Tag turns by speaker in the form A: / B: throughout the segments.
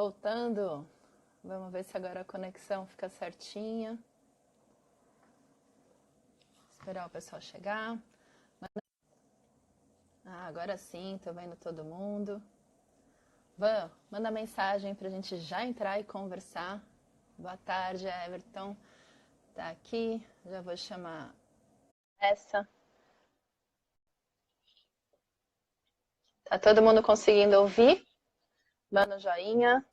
A: Voltando, vamos ver se agora a conexão fica certinha. Esperar o pessoal chegar. Agora sim, tô vendo todo mundo. Van, manda mensagem pra gente já entrar e conversar. Boa tarde, Everton. Tá aqui, já vou chamar essa. Tá todo mundo conseguindo ouvir? Manda um joinha.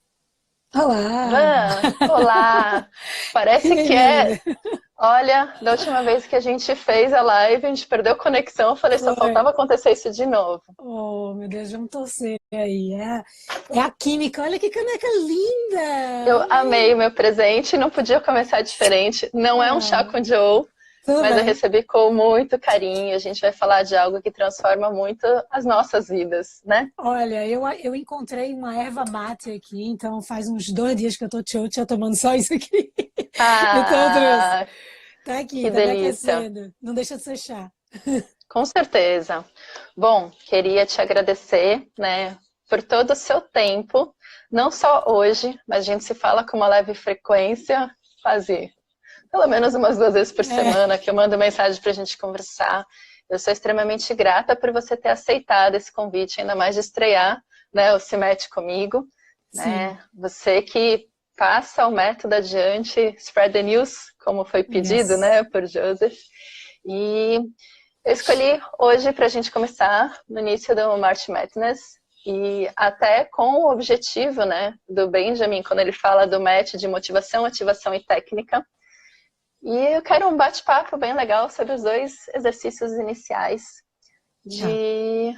B: Olá!
A: Van, olá!
B: E
A: Parece
B: aí,
A: que
B: minha
A: é.
B: linda?
A: Olha, da última vez que a gente fez a live, a gente perdeu conexão. Eu falei, só
B: Foi.
A: faltava acontecer isso de novo.
B: Oh, meu Deus, vamos torcer aí. É a química. Olha que caneca linda!
A: Eu amei o
B: Amei!
A: meu presente, não podia começar diferente. Não é um chá
B: Ah,
A: com Joe,
B: tudo
A: mas eu
B: bem.
A: recebi com muito carinho. A gente vai falar de algo que transforma muito as nossas vidas, né?
B: Olha, eu encontrei uma erva mate aqui, então faz uns 2 dias que eu tô tchotcha tomando só isso aqui. Então eu trouxe.
A: Ah,
B: Tá aqui,
A: que
B: tá me
A: delícia.
B: aquecendo. Não deixa de ser chá.
A: Com certeza. Bom, queria te agradecer, né, por todo o seu tempo, não só hoje, mas a gente se fala com uma leve frequência, quase pelo menos umas 2 vezes por
B: É,
A: semana, que eu mando mensagem para a gente conversar. Eu sou extremamente grata por você ter aceitado esse convite, ainda mais de estrear, né, o Se Mete Comigo,
B: sim.
A: né? Você que passa o método adiante, spread the news, como foi pedido,
B: Yes.
A: né, por Joseph. E eu escolhi hoje para a gente começar no início do March Madness, e até com o objetivo, né, do Benjamin, quando ele fala do match de motivação, ativação e técnica. E eu quero um bate-papo bem legal sobre os 2 exercícios iniciais
B: Tá.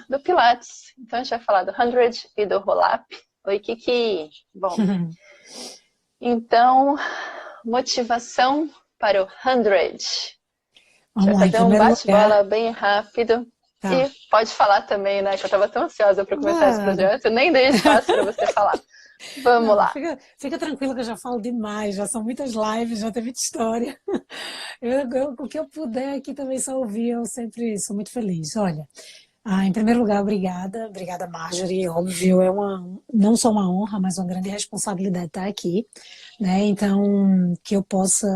A: do Pilates. Então a gente vai falar do 100 e do Roll-Up. Oi, Kiki! Bom, então, motivação para o 100. A gente vai
B: Vamos lá, em
A: fazer um
B: primeiro lugar.
A: bate-bola bem rápido.
B: Tá.
A: E pode falar também, né? Que eu estava tão ansiosa para começar esse
B: Claro.
A: projeto, nem dei espaço para você falar. Vamos
B: Não,
A: lá.
B: fica tranquila que eu já falo demais, já são muitas lives, já tem muita história. O que eu puder aqui também só ouvir, eu sempre sou muito feliz. Olha, em primeiro lugar, obrigada Marjorie, óbvio, não só uma honra, mas uma grande responsabilidade estar aqui, né? Então, que eu possa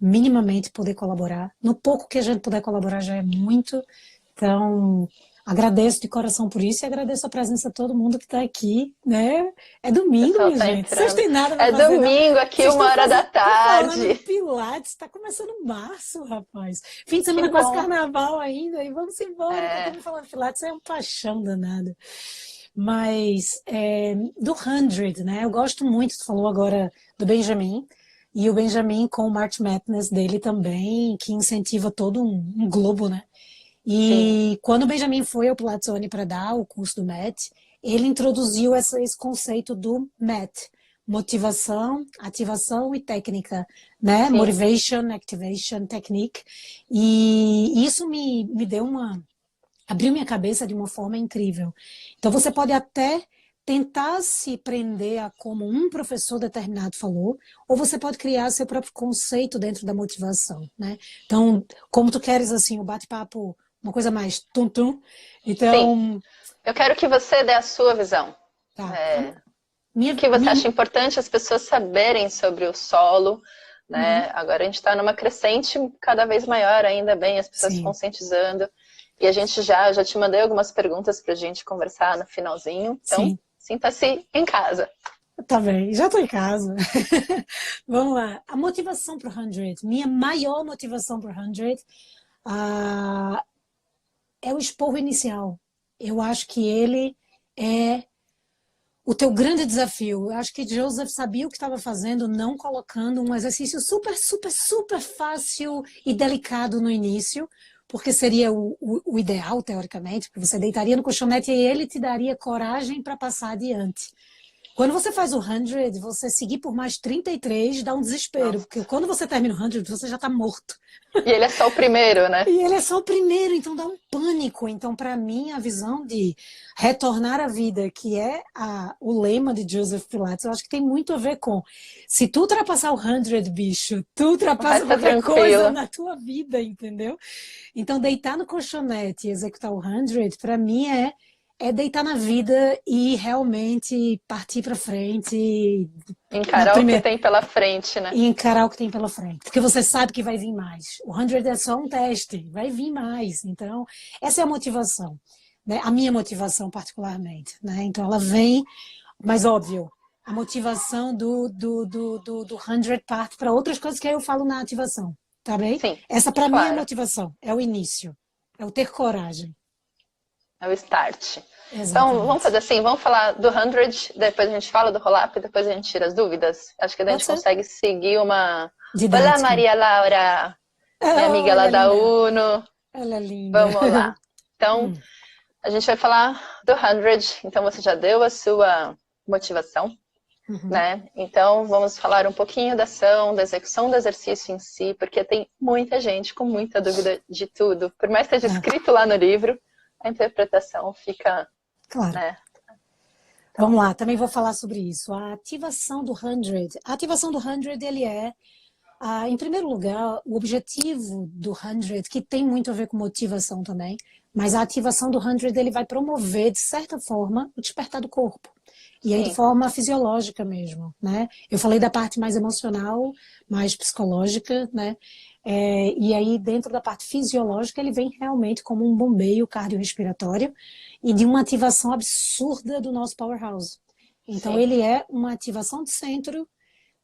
B: minimamente poder colaborar. No pouco que a gente puder colaborar já é muito. Então, agradeço de coração por isso e agradeço a presença de todo mundo que está aqui, né? É
A: O
B: domingo,
A: pessoal
B: minha
A: tá
B: gente. Vocês
A: entrando.
B: têm nada para
A: É
B: fazer, não?
A: domingo aqui,
B: Vocês
A: 1 hora da
B: estão falando de
A: tarde.
B: Pilates, está começando março, rapaz. Fim de
A: Que
B: semana quase
A: bom.
B: carnaval ainda, e vamos embora, que eu tô
A: É,
B: me falando de Pilates, é uma paixão danada. Mas do 100, né? Eu gosto muito, tu falou agora do Benjamin, e o Benjamin com o March Madness dele também, que incentiva todo um globo, né?
A: sim,
B: E quando o Benjamin foi ao Platone para dar o curso do MET, ele introduziu esse conceito do MET, motivação, ativação e técnica, né?
A: sim.
B: Motivation, Activation, Technique. E isso me deu abriu minha cabeça de uma forma incrível. Então você pode até tentar se prender a como um professor determinado falou, ou você pode criar seu próprio conceito dentro da motivação, né? Então, como tu queres assim o bate-papo, uma coisa mais tum-tum,
A: Sim,
B: então,
A: eu quero que você dê a sua visão.
B: tá.
A: O que você
B: Minha,
A: acha importante as pessoas saberem sobre o solo,
B: uhum,
A: né? Agora a gente está numa crescente cada vez maior, ainda bem, as pessoas se
B: sim,
A: conscientizando. E a gente já te mandei algumas perguntas para a gente conversar no finalzinho. Então,
B: sim.
A: sinta-se em casa.
B: Tá bem, já tô em casa. Vamos lá. A motivação para o 100, minha maior motivação para o 100, ah, é o esporro inicial. Eu acho que ele é o teu grande desafio. Eu acho que Joseph sabia o que estava fazendo, não colocando um exercício super, super, super fácil e delicado no início, porque seria o ideal, teoricamente, porque você deitaria no colchonete e ele te daria coragem para passar adiante. Quando você faz o 100, você seguir por mais 33 dá um desespero,
A: Nossa.
B: porque quando você termina o 100, você já está morto.
A: E ele é só o primeiro, né?
B: E ele é só o primeiro, então dá um pânico. Então, para mim, a visão de retornar à vida, que é o lema de Joseph Pilates, eu acho que tem muito a ver com se tu ultrapassar o 100, bicho, tu
A: O
B: ultrapassa
A: resto é
B: qualquer coisa
A: tranquilo.
B: na tua vida, entendeu? Então, deitar no colchonete e executar o 100, para mim, é deitar na vida e realmente partir para frente na
A: Encarar o que
B: primeira
A: tem pela frente, né?
B: e encarar o que tem pela frente, porque você sabe que vai vir mais. O 100 é só um teste, vai vir mais. Então, essa é a motivação, né? A minha motivação particularmente, né? Então, ela vem, mas óbvio, a motivação do 100 parte para outras coisas que aí eu falo na ativação, tá bem?
A: Sim,
B: Essa para mim é a
A: claro.
B: motivação, é o início, é o ter coragem.
A: É o start. Então, vamos
B: Exatamente.
A: fazer assim, vamos falar do 100, depois a gente fala do roll-up e depois a gente tira as dúvidas. Acho que a
B: Pode
A: gente
B: ser?
A: consegue seguir uma... Olá,
B: Didática.
A: Maria Laura, minha
B: Oh,
A: amiga
B: ela
A: lá
B: é
A: da
B: linda.
A: UNO.
B: Ela é linda.
A: Vamos lá. Então,
B: Hum,
A: a gente vai falar do 100. Então, você já deu a sua motivação,
B: uhum.
A: né? Então, vamos falar um pouquinho da ação, da execução do exercício em si, porque tem muita gente com muita dúvida de tudo. Por mais que esteja
B: Ah,
A: escrito lá no livro, a interpretação fica,
B: claro.
A: né?
B: Vamos
A: Então,
B: lá, também vou falar sobre isso. A ativação do 100. A ativação do 100, ele é, em primeiro lugar, o objetivo do 100, que tem muito a ver com motivação também, mas a ativação do 100, ele vai promover, de certa forma, o despertar do corpo. E aí de
A: sim,
B: forma fisiológica mesmo, né? Eu falei da parte mais emocional, mais psicológica, né? E aí dentro da parte fisiológica ele vem realmente como um bombeio cardiorrespiratório e de uma ativação absurda do nosso powerhouse. Então
A: sim.
B: ele é uma ativação de centro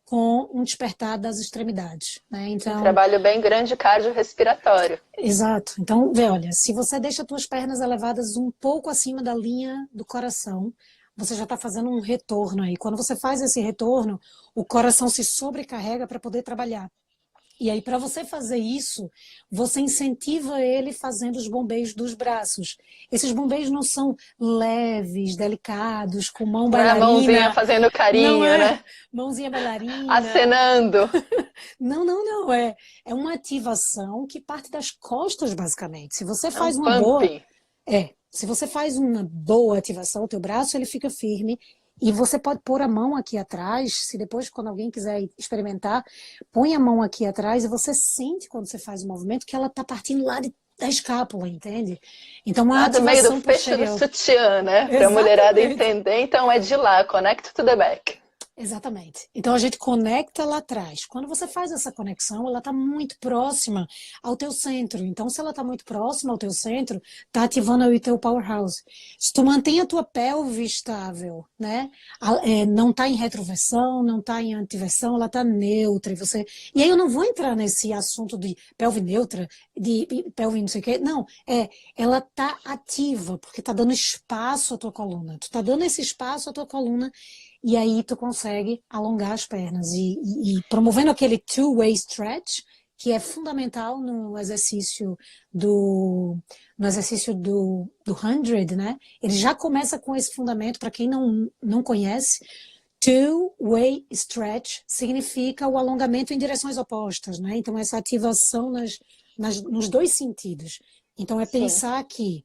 B: com um despertar das extremidades, né?
A: Um
B: Então,
A: trabalho bem grande cardiorrespiratório.
B: exato. Então, vê, olha, se você deixa as tuas pernas elevadas um pouco acima da linha do coração, você já está fazendo um retorno aí. Quando você faz esse retorno, o coração se sobrecarrega para poder trabalhar. E aí, para você fazer isso, você incentiva ele fazendo os bombeios dos braços. Esses bombeios não são leves, delicados, com mão
A: Não é a mãozinha
B: bailarina,
A: fazendo
B: não
A: carinho,
B: é
A: né?
B: mãozinha bailarina.
A: Acenando.
B: Não, não, não. É uma ativação que parte das costas, basicamente. Se você
A: É um
B: faz uma boa,
A: pumping.
B: se você faz uma boa ativação, o teu braço ele fica firme e você pode pôr a mão aqui atrás, se depois quando alguém quiser experimentar, põe a mão aqui atrás e você sente quando você faz o movimento que ela está partindo lá da escápula, entende? Então uma
A: Lá do meio do
B: ativação
A: fecho do
B: posterior.
A: sutiã, né? Pra mulherada
B: Exatamente.
A: entender. Então é de lá, connect to the back.
B: Exatamente. Então a gente conecta lá atrás. Quando você faz essa conexão, ela está muito próxima ao teu centro. Então, se ela está muito próxima ao teu centro, está ativando aí o teu powerhouse. Se tu mantém a tua pelve estável, né? Não está em retroversão, não está em antiversão, ela está neutra. E aí eu não vou entrar nesse assunto de pelve neutra, de pelve não sei o quê. Não, ela está ativa, porque está dando espaço à tua coluna. Tu está dando esse espaço à tua coluna e aí tu consegue alongar as pernas e promovendo aquele two-way stretch, que é fundamental no exercício do 100, né? Ele já começa com esse fundamento, para quem não conhece, two-way stretch significa o alongamento em direções opostas, né? Então essa ativação nos dois sentidos. Então é
A: Sim.
B: pensar que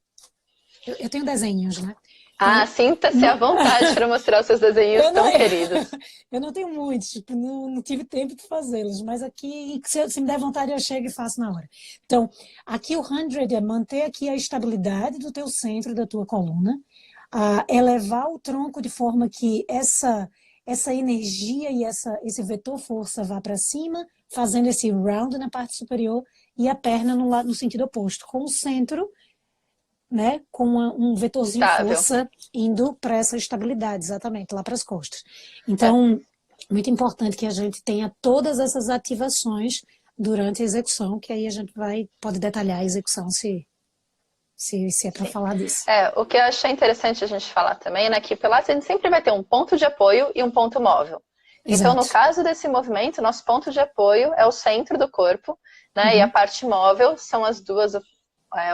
B: eu tenho desenhos, né?
A: Ah,
B: Então,
A: sinta-se à vontade para mostrar os seus desenhos
B: eu não,
A: tão queridos.
B: eu não tenho muitos, tipo, não tive tempo de fazê-los, mas aqui, se me der vontade, eu chego e faço na hora. Então, aqui o 100 é manter aqui a estabilidade do teu centro, da tua coluna, elevar o tronco de forma que essa energia e esse vetor força vá para cima, fazendo esse round na parte superior e a perna no sentido oposto, com o centro, né, com um vetorzinho
A: Estável.
B: força indo para essa estabilidade, exatamente, lá para as costas.
A: É.
B: Então, muito importante que a gente tenha todas essas ativações durante a execução, que aí a gente pode detalhar a execução se é para
A: Sim.
B: falar disso.
A: O que eu achei interessante a gente falar também, né, que Pilates a gente sempre vai ter um ponto de apoio e um ponto móvel. Então, no
B: Exato.
A: caso desse movimento, nosso ponto de apoio é o centro do corpo, né, e a
B: Uhum,
A: parte móvel são as duas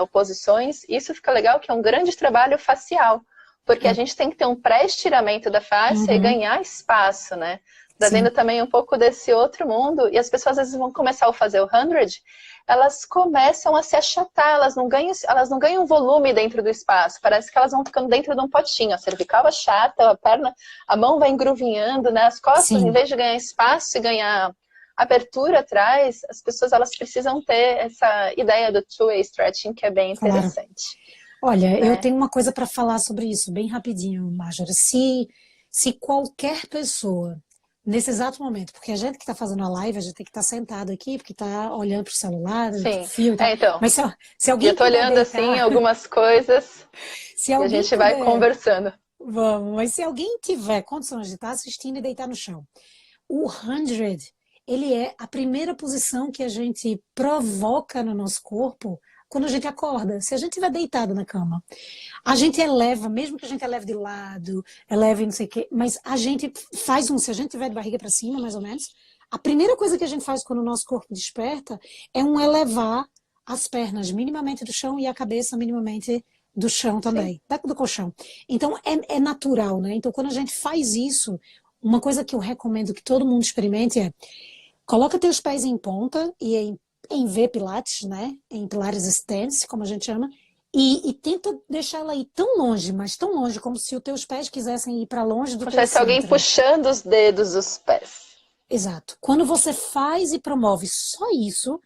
A: oposições. Isso fica legal, que é um grande trabalho facial, porque a
B: é.
A: gente tem que ter um pré-estiramento da face e
B: Uhum,
A: ganhar espaço, né? Trazendo
B: sim,
A: também um pouco desse outro mundo. E as pessoas às vezes vão começar a fazer o 100, elas começam a se achatar, elas não ganham volume dentro do espaço. Parece que elas vão ficando dentro de um potinho. A cervical achata, a perna, a mão vai engruvinhando, né? As costas, em
B: sim,
A: vez de ganhar espaço e ganhar abertura atrás, as pessoas elas precisam ter essa ideia do two-way stretching, que é bem
B: claro.
A: interessante.
B: Olha, eu
A: né?
B: tenho uma coisa para falar sobre isso, bem rapidinho, Marjorie. Se qualquer pessoa, nesse exato momento, porque a gente que está fazendo a live, a gente tem que estar sentado aqui, porque está olhando para o celular,
A: Sim.
B: fio e tal.
A: Então,
B: Mas se
A: e eu
B: alguém
A: tô
B: puder
A: olhando assim
B: deitar,
A: algumas coisas
B: se
A: e a
B: alguém
A: gente vai
B: puder,
A: conversando.
B: vamos, mas se alguém tiver condições de estar assistindo e deitar no chão, o 100, ele é a primeira posição que a gente provoca no nosso corpo quando a gente acorda. Se a gente estiver deitado na cama, a gente eleva, mesmo que a gente eleve de lado, eleve não sei o quê, mas a gente faz se a gente tiver de barriga para cima, mais ou menos, a primeira coisa que a gente faz quando o nosso corpo desperta é um elevar as pernas minimamente do chão e a cabeça minimamente do chão
A: Sim.
B: também, do colchão. Então é natural, né? Então quando a gente faz isso, uma coisa que eu recomendo que todo mundo experimente é coloca teus pés em ponta e em V Pilates, né? Em Pilates Stance, como a gente chama, e tenta deixar ela ir tão longe, mas tão longe, como se os teus pés quisessem ir para longe do
A: Como
B: teu
A: se alguém
B: centro.
A: puxando os dedos dos pés.
B: Exato. Quando você faz e promove só isso,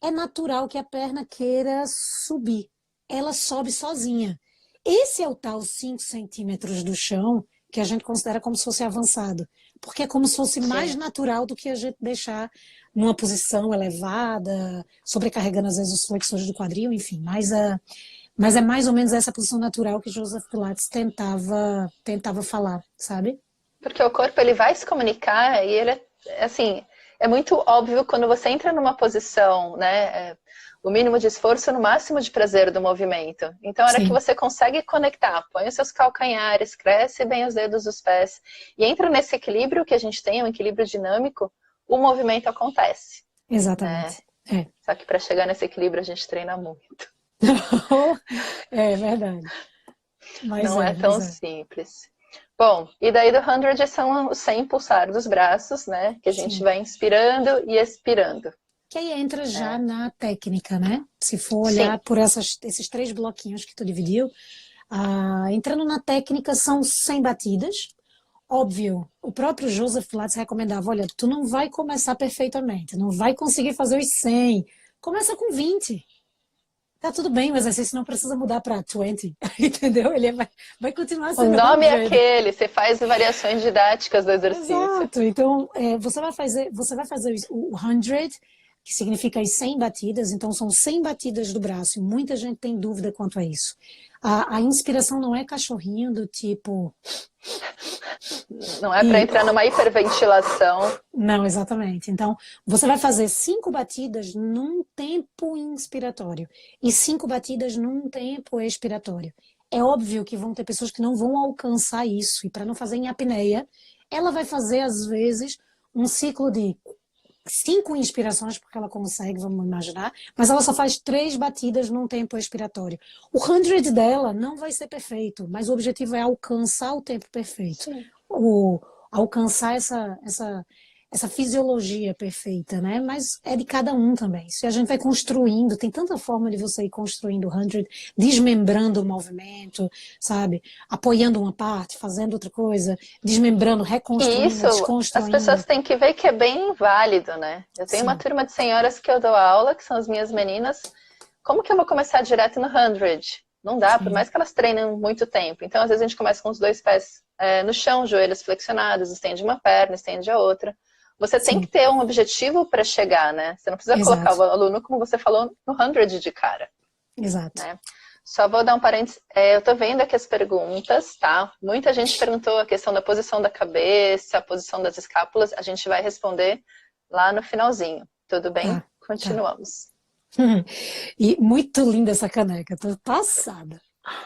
B: é natural que a perna queira subir. Ela sobe sozinha. Esse é o tal 5 centímetros do chão que a gente considera como se fosse avançado. Porque é como se fosse mais
A: Sim.
B: natural do que a gente deixar numa posição elevada, sobrecarregando às vezes os flexores do quadril, enfim. Mas é mais ou menos essa posição natural que Joseph Pilates tentava falar, sabe?
A: Porque o corpo ele vai se comunicar e ele é assim, é muito óbvio quando você entra numa posição, né? O mínimo de esforço no máximo de prazer do movimento. Então, a hora que
B: Sim,
A: você consegue conectar, põe os seus calcanhares, cresce bem os dedos dos pés e entra nesse equilíbrio que a gente tem, um equilíbrio dinâmico, o movimento acontece, né?
B: exatamente. É.
A: Só que para chegar nesse equilíbrio a gente treina muito.
B: É verdade.
A: Não é
B: Mas
A: tão
B: é.
A: simples. Bom, e daí do 100 são os 100 pulsar dos braços, né? Que a gente
B: Sim.
A: vai inspirando e expirando.
B: Que aí entra já
A: Né?
B: na técnica, né? Se for olhar
A: Sim,
B: por esses três bloquinhos que tu dividiu, entrando na técnica são 100 batidas. Óbvio, o próprio Joseph Pilates recomendava, olha, tu não vai começar perfeitamente, não vai conseguir fazer os 100. Começa com 20. Tá tudo bem, o exercício não precisa mudar para 20, entendeu? Vai continuar
A: o
B: sendo
A: nome é
B: 100.
A: aquele, você faz variações didáticas do exercício.
B: Exato. Então, você vai fazer o 100, que significa as 100 batidas. Então, são 100 batidas do braço. E muita gente tem dúvida quanto a isso. A inspiração não é cachorrinho do tipo.
A: Não é para
B: E,
A: entrar numa hiperventilação.
B: não, exatamente. Então, você vai fazer 5 batidas num tempo inspiratório e 5 batidas num tempo expiratório. É óbvio que vão ter pessoas que não vão alcançar isso. E para não fazer em apneia, ela vai fazer, às vezes, um ciclo de 5 inspirações, porque ela consegue, vamos imaginar, mas ela só faz 3 batidas num tempo expiratório. O 100 dela não vai ser perfeito, mas o objetivo é alcançar o tempo perfeito.
A: Sim.
B: O, alcançar essa fisiologia perfeita, né? Mas é de cada um também. Se a gente vai construindo, tem tanta forma de você ir construindo o 100, desmembrando o movimento, sabe? Apoiando uma parte, fazendo outra coisa, desmembrando,
A: E
B: reconstruindo,
A: isso, as
B: desconstruindo.
A: pessoas têm que ver que é bem válido, né? Eu tenho uma
B: Sim,
A: turma de senhoras que eu dou aula, que são as minhas meninas. Como que eu vou começar direto no 100? Não dá, por
B: sim,
A: mais que elas treinem muito tempo. Então, às vezes, a gente começa com os dois pés no chão, joelhos flexionados, estende uma perna, estende a outra. Você tem que
B: sim,
A: ter um objetivo para chegar, né? Você não precisa colocar
B: exato,
A: o aluno, como você falou, no 100 de cara,
B: exato.
A: né? Só vou dar um parênteses. Eu tô vendo aqui as perguntas, tá? Muita gente perguntou a questão da posição da cabeça, a posição das escápulas. A gente vai responder lá no finalzinho. Tudo bem?
B: Tá, tá.
A: Continuamos.
B: E muito linda essa caneca, tô passada.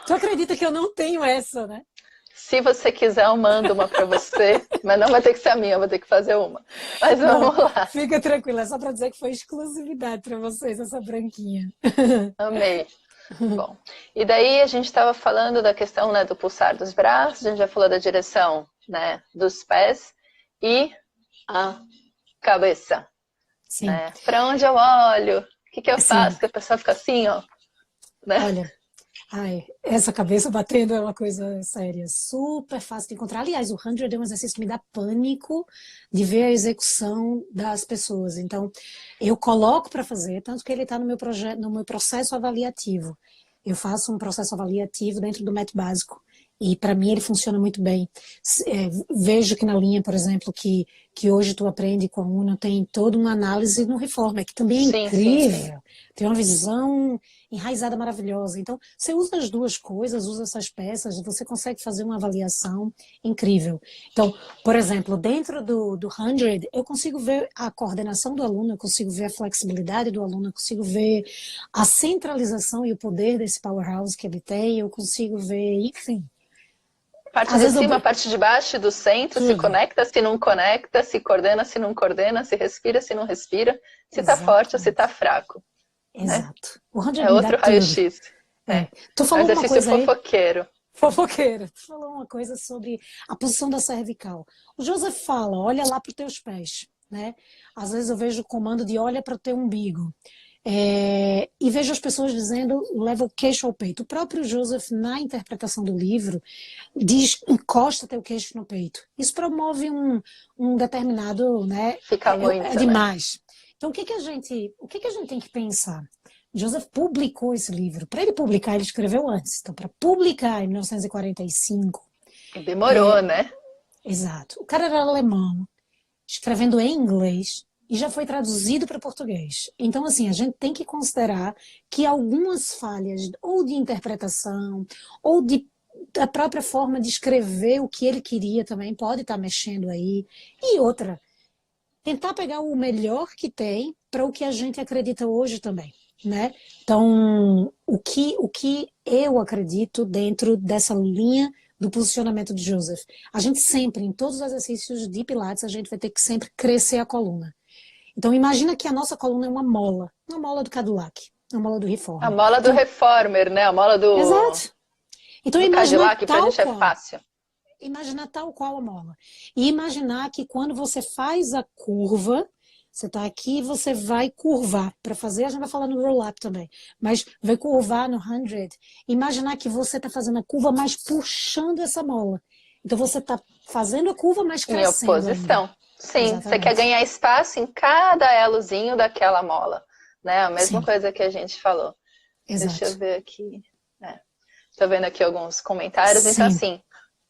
B: Tu acredita que eu não tenho essa, né?
A: Se você quiser, eu mando uma para você, mas não vai ter que ser a minha, eu vou ter que fazer uma. Mas
B: Não,
A: vamos lá.
B: fica tranquila, é só para dizer que foi exclusividade para vocês essa branquinha.
A: Amei. Bom, e daí a gente estava falando da questão, né, do pulsar dos braços, a gente já falou da direção, né, dos pés e a cabeça,
B: Sim,
A: né? Para onde eu olho? O que que eu faço?
B: sim.
A: Que a pessoa fica assim, ó, né?
B: Olha, ai, essa cabeça batendo é uma coisa séria, super fácil de encontrar. Aliás, o 100 é um exercício que me dá pânico de ver a execução das pessoas. Então, eu coloco para fazer, tanto que ele está no meu projeto, no meu processo avaliativo. Eu faço um processo avaliativo dentro do método básico. E para mim ele funciona muito bem. Vejo que na linha, por exemplo, que hoje tu aprende com a UNA, tem toda uma análise no Reformer, que também é
A: Sim, sim, sim.
B: incrível. Tem uma visão enraizada maravilhosa. Então, você usa as duas coisas, usa essas peças, você consegue fazer uma avaliação incrível. Então, por exemplo, dentro do 100, eu consigo ver a coordenação do aluno, eu consigo ver a flexibilidade do aluno, eu consigo ver a centralização e o poder desse powerhouse que ele tem, eu consigo ver, enfim.
A: Parte
B: Às
A: de
B: vezes
A: cima, parte de baixo, do centro, se
B: tudo.
A: conecta, se não conecta, se coordena, se não coordena, se respira, se não respira, se tá forte ou se
B: Exatamente.
A: tá fraco, né?
B: Exato. O 100
A: É
B: me dá
A: outro
B: tudo.
A: raio-x. É.
B: Tu
A: É um
B: falou uma
A: exercício
B: coisa aí,
A: fofoqueiro.
B: fofoqueira. Tu falou uma coisa sobre a posição da cervical. O Joseph fala, olha lá para os teus pés, né? Às vezes eu vejo o comando de olha para o teu umbigo. E vejo as pessoas dizendo leva o queixo ao peito. O próprio Joseph, na interpretação do livro, diz encosta teu queixo no peito. Isso promove um determinado, né?
A: Fica
B: É
A: muito, né?
B: demais. Então o que que a gente tem que pensar? Joseph publicou esse livro. Para ele publicar, ele escreveu antes. Então, para publicar em 1945,
A: Demorou, né?
B: exato. O cara era alemão, escrevendo em inglês e já foi traduzido para português. Então, assim, a gente tem que considerar que algumas falhas, ou de interpretação, ou da própria forma de escrever o que ele queria também, pode estar mexendo aí. E outra, tentar pegar o melhor que tem para o que a gente acredita hoje também, né? Então, o que eu acredito dentro dessa linha do posicionamento de Joseph? A gente sempre, em todos os exercícios de Pilates, a gente vai ter que sempre crescer a coluna. Então, imagina que a nossa coluna é uma mola do Cadillac, uma mola do
A: A
B: Reformer.
A: mola do
B: Então,
A: Reformer, né? A mola
B: exato. Então,
A: do
B: imagina
A: Cadillac, pra
B: tal
A: gente é
B: qual.
A: fácil.
B: Imaginar tal qual a mola. E imaginar que quando você faz a curva, você está aqui, você vai curvar. Para fazer, a gente vai falar no roll-up também. Mas vai curvar no 100. Imaginar que você está fazendo a curva, mas puxando essa mola. Então você está fazendo a curva, mas
A: Em
B: crescendo ainda.
A: oposição. Sim, você quer
B: Exatamente.
A: ganhar espaço em cada elozinho daquela mola, né? A mesma
B: Sim,
A: coisa que a gente falou. Deixa eu
B: exato.
A: ver aqui. Tô vendo aqui alguns comentários. Então,
B: Sim,
A: assim,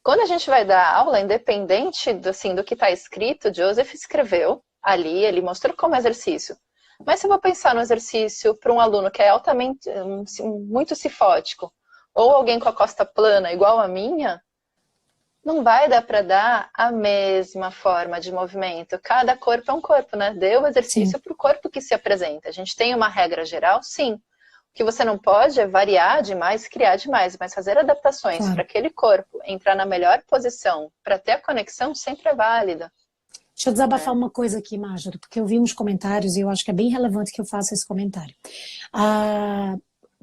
A: quando a gente vai dar aula, independente do, assim, do que está escrito, Joseph escreveu ali, ele mostrou como exercício. Mas se eu vou pensar no exercício para um aluno que é altamente, muito cifótico, ou alguém com a costa plana igual a minha, não vai dar para dar a mesma forma de movimento. Cada corpo é um corpo, né? Dê o
B: sim,
A: exercício para o corpo que se apresenta. A gente tem uma regra geral? Sim. O que você não pode é variar demais, criar demais, mas fazer adaptações para
B: claro.
A: aquele corpo entrar na melhor posição para ter a conexão sempre é válida.
B: Deixa eu desabafar
A: Né?
B: uma coisa aqui, Márcia, porque eu vi uns comentários e eu acho que é bem relevante que eu faça esse comentário. Ah,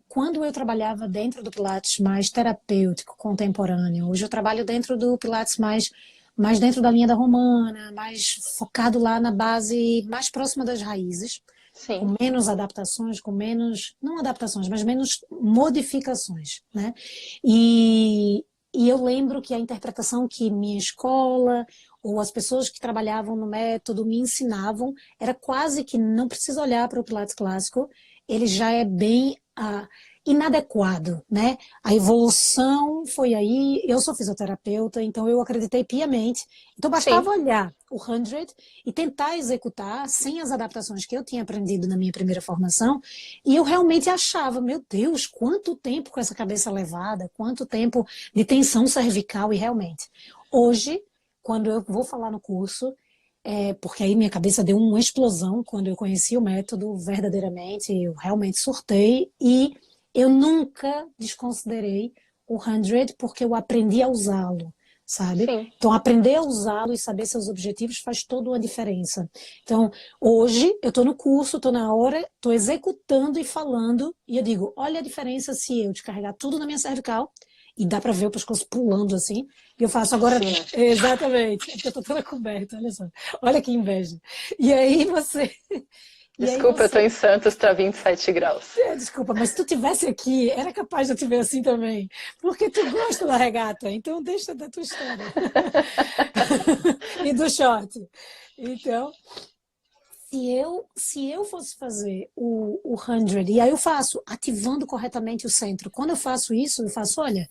B: quando eu trabalhava dentro do Pilates mais terapêutico, contemporâneo, hoje eu trabalho dentro do Pilates mais dentro da linha da romana, mais focado lá na base mais próxima das raízes,
A: Sim,
B: com menos adaptações, com menos, não adaptações, mas menos modificações, né? E eu lembro que a interpretação que minha escola ou as pessoas que trabalhavam no método me ensinavam era quase que não precisa olhar para o Pilates clássico, ele já é bem inadequado, né? A evolução foi aí, eu sou fisioterapeuta, então eu acreditei piamente. Então bastava
A: sim.
B: olhar o 100 e tentar executar sem as adaptações que eu tinha aprendido na minha primeira formação, e eu realmente achava, meu Deus, quanto tempo com essa cabeça levada, quanto tempo de tensão cervical, e realmente. Hoje, quando eu vou falar no curso, porque aí minha cabeça deu uma explosão quando eu conheci o método verdadeiramente, eu realmente surtei e eu nunca desconsiderei o 100 porque eu aprendi a usá-lo, sabe?
A: Sim.
B: Então, aprender a usá-lo e saber seus objetivos faz toda uma diferença. Então, hoje eu estou no curso, estou na hora, estou executando e falando, e eu digo, olha a diferença se eu descarregar tudo na minha cervical, e dá para ver o pescoço pulando assim, e eu faço agora,
A: Sim.
B: exatamente, porque eu estou toda coberta, olha só, olha que inveja. E aí você... E aí
A: Desculpa, eu tô
B: você,
A: em Santos para 27 graus.
B: desculpa, mas se tu tivesse aqui, era capaz de eu te ver assim também. Porque tu gosta da regata, então deixa da tua história. E do short. Então, Se eu fosse fazer o 100, e aí eu faço, ativando corretamente o centro. Quando eu faço isso, eu faço, olha,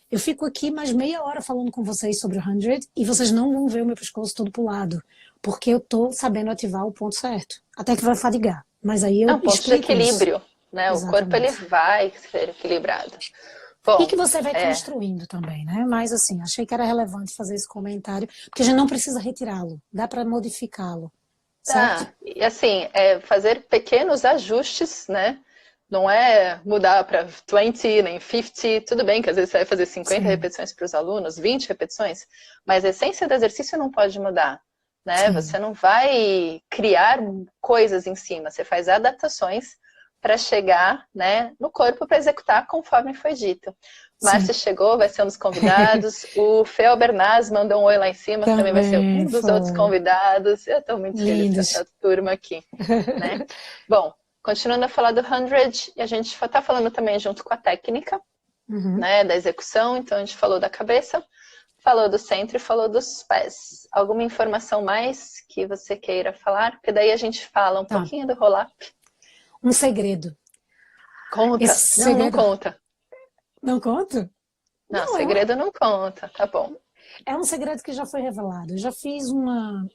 B: eu fico aqui mais meia hora falando com vocês sobre o 100 e vocês não vão ver o meu pescoço todo pro lado, porque eu tô sabendo ativar o ponto certo. Até que vai fadigar, mas aí
A: É
B: eu
A: um ponto de
B: explico isso.
A: equilíbrio, né? O corpo ele
B: Exatamente.
A: vai ser equilibrado.
B: E
A: Bom,
B: que você vai construindo também, né? Mas assim, achei que era relevante fazer esse comentário, porque a gente não precisa retirá-lo, dá para modificá-lo, certo?
A: tá. E assim, fazer pequenos ajustes, né? Não é mudar para 20, nem 50. Tudo bem que às vezes você vai fazer 50
B: Sim,
A: repetições para os alunos, 20 repetições, mas a essência do exercício não pode mudar, né?
B: sim,
A: Você não vai criar coisas em cima, você faz adaptações para chegar, né, no corpo para executar conforme foi dito.
B: sim.
A: Márcia chegou, vai ser um dos convidados. O Fel Bernaz mandou um oi lá em cima, que também vai ser
B: Também
A: um dos outros
B: foi.
A: convidados. Eu estou muito feliz com
B: Lindos.
A: essa turma aqui, né? Bom, continuando a falar do 100, a gente está falando também junto com a técnica,
B: Uhum.
A: né, da execução. Então, a gente falou da cabeça, falou do centro e falou dos pés. Alguma informação mais que você queira falar? Porque daí a gente fala um
B: Tá.
A: pouquinho do roll-up.
B: Um segredo.
A: Conta?
B: Esse
A: Não, não
B: segredo.
A: conta.
B: Não conto?
A: Não,
B: Não,
A: segredo não conta, tá bom.
B: é um segredo que já foi revelado. Eu já fiz uma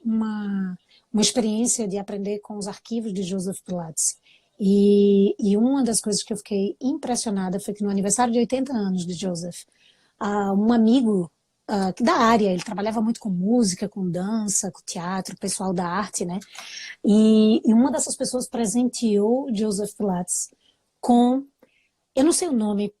B: experiência de aprender com os arquivos de Joseph Pilates. E uma das coisas que eu fiquei impressionada foi que no aniversário de 80 anos de Joseph, um amigo da área, ele trabalhava muito com música, com dança, com teatro, pessoal da arte, né? E uma dessas pessoas presenteou Joseph Pilates com, eu não sei o nome,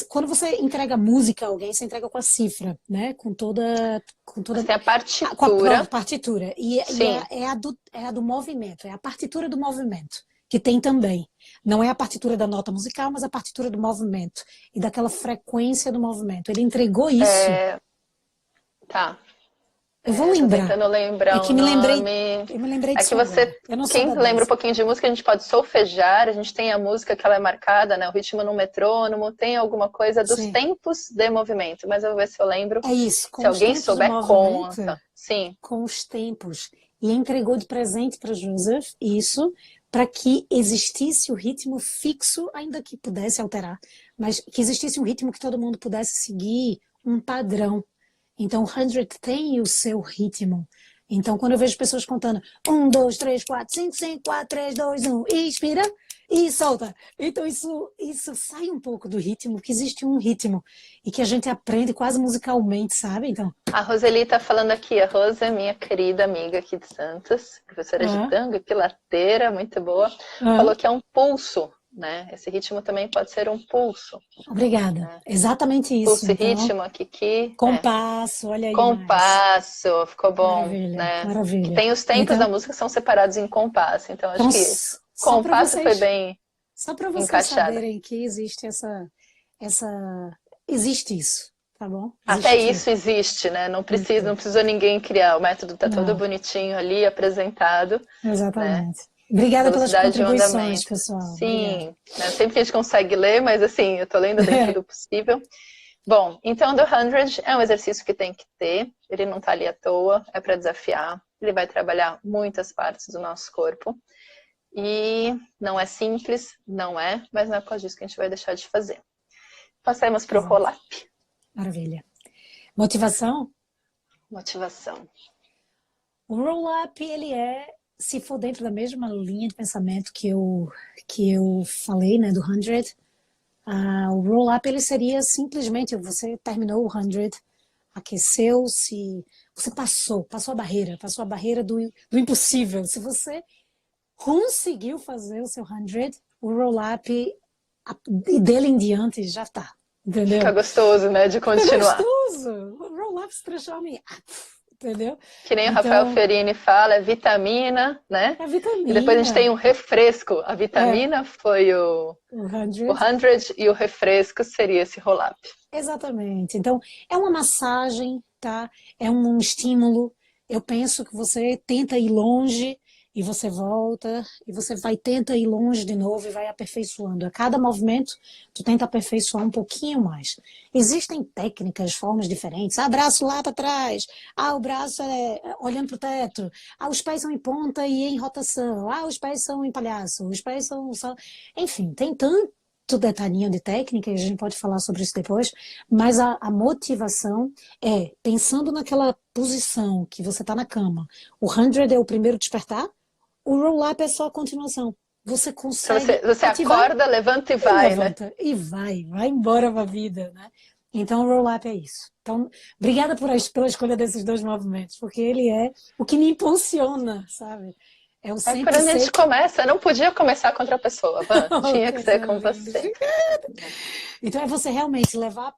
B: quando você entrega música a alguém, você entrega com a cifra, né? Com toda
A: Você tem a
B: com a
A: partitura,
B: partitura. E
A: sim,
B: é a do movimento, é a partitura do movimento, que tem também. Não é a partitura da nota musical, mas a partitura do movimento e daquela frequência do movimento. Ele entregou isso.
A: tá.
B: Eu vou
A: Eu tô
B: lembrar.
A: tentando
B: É
A: lembrar o
B: que me lembrei,
A: nome.
B: eu me lembrei
A: É que
B: disso agora.
A: você,
B: Eu não sou
A: quem
B: da
A: lembra um
B: dança.
A: pouquinho de música, a gente pode solfejar, a gente tem a música que ela é marcada, né? O ritmo no metrônomo, tem alguma coisa dos
B: Sim.
A: tempos de movimento, mas eu vou ver se eu lembro.
B: É isso,
A: Se
B: com os
A: alguém
B: tempos do
A: souber,
B: movimento,
A: conta. Sim,
B: com os tempos. E entregou de presente para Joseph isso, para que existisse o ritmo fixo, ainda que pudesse alterar, mas que existisse um ritmo que todo mundo pudesse seguir, um padrão. Então, o 100 tem o seu ritmo. Então, quando eu vejo pessoas contando 1, 2, 3, 4, 5, 5, 4, 3, 2, 1, e inspira e solta. Então, isso sai um pouco do ritmo, que existe um ritmo e que a gente aprende quase musicalmente, sabe? Então,
A: a Roseli está falando aqui. A Rosa é minha querida amiga aqui de Santos, professora de
B: ah,
A: tango e pilateira, muito boa.
B: ah,
A: Falou que é um pulso, né? Esse ritmo também pode ser um pulso,
B: obrigada.
A: né?
B: Exatamente isso.
A: Pulso e
B: Então,
A: ritmo, Kiki,
B: compasso, olha aí mais.
A: compasso, ficou bom,
B: Maravilha,
A: né? Que
B: maravilha.
A: tem os tempos da
B: Então,
A: música são separados em compasso, então acho
B: então
A: que
B: só para
A: compasso foi
B: vocês,
A: bem
B: só para vocês
A: encaixada.
B: saberem que essa, existe isso, tá bom?
A: Até
B: Existiu.
A: isso existe, né? Não precisa,
B: Existiu.
A: não precisou ninguém criar. O método tá todo
B: Não,
A: bonitinho ali, apresentado, né?
B: exatamente. Obrida pelas
A: Velocidade e
B: contribuições,
A: andamento.
B: pessoal. Obrigada.
A: Sim, né? Sempre que a gente consegue ler, mas assim, eu tô lendo dentro do possível. Bom, então do 100 é um exercício que tem que ter, ele não tá ali à toa, é para desafiar, ele vai trabalhar muitas partes do nosso corpo. E não é simples, não é, mas não é por causa disso que a gente vai deixar de fazer. Passemos para o
B: Exato.
A: roll-up.
B: Maravilha. Motivação?
A: Motivação.
B: O roll-up, ele se for dentro da mesma linha de pensamento que eu falei, né, do 100, o roll-up, ele seria simplesmente, você terminou o 100, aqueceu-se, você passou a barreira do impossível. Se você conseguiu fazer o seu 100, o roll-up, dele em diante, já tá,
A: Fica
B: entendeu?
A: gostoso, né, de
B: Fica
A: continuar.
B: gostoso! O roll-up se transforma em, entendeu?
A: Que nem o Rafael
B: Então,
A: Fiorini fala, é vitamina, né?
B: é
A: E depois a gente
B: vitamina,
A: tem um refresco. A
B: é
A: vitamina foi
B: o
A: o
B: 100.
A: 100 e o refresco seria esse roll-up.
B: Exatamente. Então, é uma massagem, tá? É um estímulo. Eu penso que você tenta ir longe e você volta, e você tenta ir longe de novo e vai aperfeiçoando. A cada movimento, tu tenta aperfeiçoar um pouquinho mais. Existem técnicas, formas diferentes. Ah, braço lá para trás. Ah, o braço é olhando para o teto. Ah, os pés são em ponta e em rotação. Ah, os pés são em palhaço. Os pés são só... Enfim, tem tanto detalhinho de técnica, e a gente pode falar sobre isso depois, mas a motivação é, pensando naquela posição que você está na cama, o 100 é o primeiro despertar, o roll-up é só a continuação. Você
A: Então
B: consegue
A: você
B: ativar
A: acorda, levanta e
B: e
A: vai, né?
B: levanta, e vai embora para a vida, né? Então, o roll-up é isso. Então, obrigada pela escolha desses dois movimentos, porque ele é o que me impulsiona, sabe? É o
A: É por
B: sempre
A: onde a
B: sei
A: gente
B: que...
A: começa, não podia começar com outra pessoa, Van.
B: Oh,
A: Tinha que ser
B: coisa
A: com
B: linda.
A: você.
B: Então, é você realmente levar,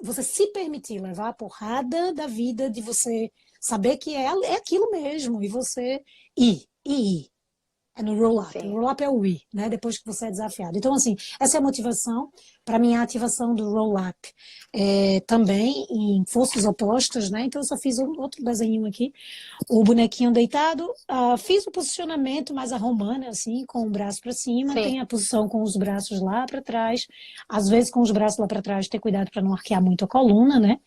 B: você se permitir levar a porrada da vida, de você saber que é aquilo mesmo, e você ir. É no roll-up. O
A: Sim.
B: roll-up é o ir, né? Depois que você é desafiado. Então, assim, essa é a motivação. Para mim, a ativação do roll-up também em forças opostas, né? Então, eu só fiz outro desenho aqui. O bonequinho deitado. Fiz o posicionamento mais a romana, assim, com o braço para cima.
A: Sim.
B: Tem a posição com os braços lá para trás. Às vezes, com os braços lá para trás, ter cuidado para não arquear muito a coluna, né?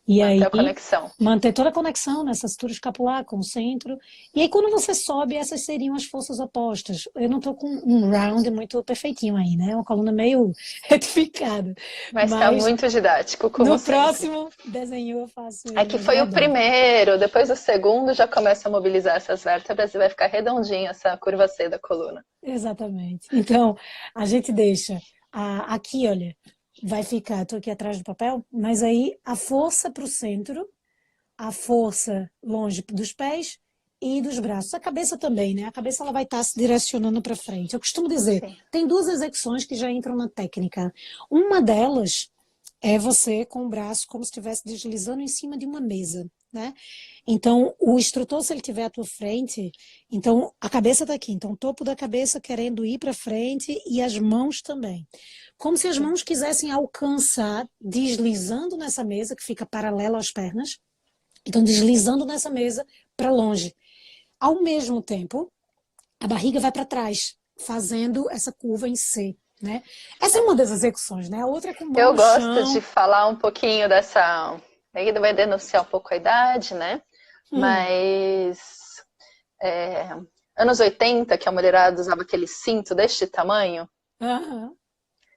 B: E
A: Manter
B: aí,
A: a conexão.
B: manter toda a conexão nessa cintura escapular com o centro. E aí, quando você sobe, essas seriam as forças opostas. Eu não estou com um round muito perfeitinho aí, né? Uma coluna meio retificada.
A: Mas está
B: Mas
A: muito didático, como
B: no
A: sempre.
B: próximo desenho eu faço
A: É
B: ele
A: que foi o
B: redondinho.
A: primeiro, depois o segundo já começa a mobilizar essas vértebras e vai ficar redondinha essa curva C da coluna.
B: Exatamente. Então, a gente deixa aqui, olha, vai ficar, estou aqui atrás do papel, mas aí a força para o centro, a força longe dos pés e dos braços. A cabeça também, né? A cabeça ela vai estar se direcionando para frente. Eu costumo dizer,
A: Sim.
B: tem duas execuções que já entram na técnica. Uma delas é você com o braço como se estivesse deslizando em cima de uma mesa, né? Então, o instrutor, se ele estiver à tua frente, então a cabeça está aqui, então o topo da cabeça querendo ir para frente e as mãos também. Como se as
A: Sim.
B: mãos quisessem alcançar, deslizando nessa mesa, que fica paralela às pernas, então deslizando nessa mesa para longe. Ao mesmo tempo, a barriga vai para trás, fazendo essa curva em C, né? Essa é uma das execuções, né? A outra é com mão
A: Eu
B: no
A: gosto de
B: chão.
A: falar um pouquinho dessa. Aí vai denunciar um pouco a idade, né? Mas anos 80, que a mulherada usava aquele cinto deste tamanho.
B: Aham.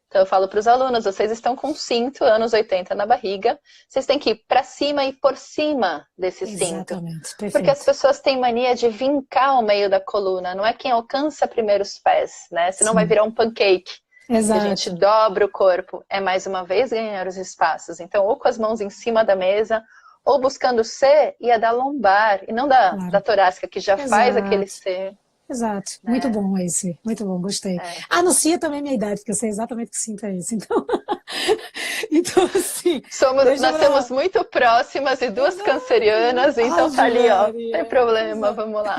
A: Então eu falo para os alunos, vocês estão com um cinto, anos 80 na barriga, vocês têm que ir para cima e por cima desse cinto.
B: Exatamente,
A: Porque as
B: perfeito.
A: pessoas têm mania de vincar o meio da coluna, não é quem alcança primeiro os pés, né? Senão vai
B: Sim,
A: virar um pancake. E a gente
B: exato.
A: dobra o corpo, é mais uma vez ganhar os espaços. Então, ou com as mãos em cima da mesa, ou buscando C e a da lombar, e não da
B: Claro.
A: torácica, que já faz aquele
B: Exato.
A: C,
B: Exato. Muito
A: né?
B: bom esse. Muito bom, gostei.
A: É.
B: Anuncia também minha idade, porque eu sei exatamente que cinto é esse. Então, então assim, deixa
A: Nós
B: pra lá.
A: somos muito próximas e duas
B: Exato.
A: cancerianas, então tá
B: Ave
A: ali, ó. Não tem
B: Maria.
A: problema,
B: Exato.
A: vamos lá.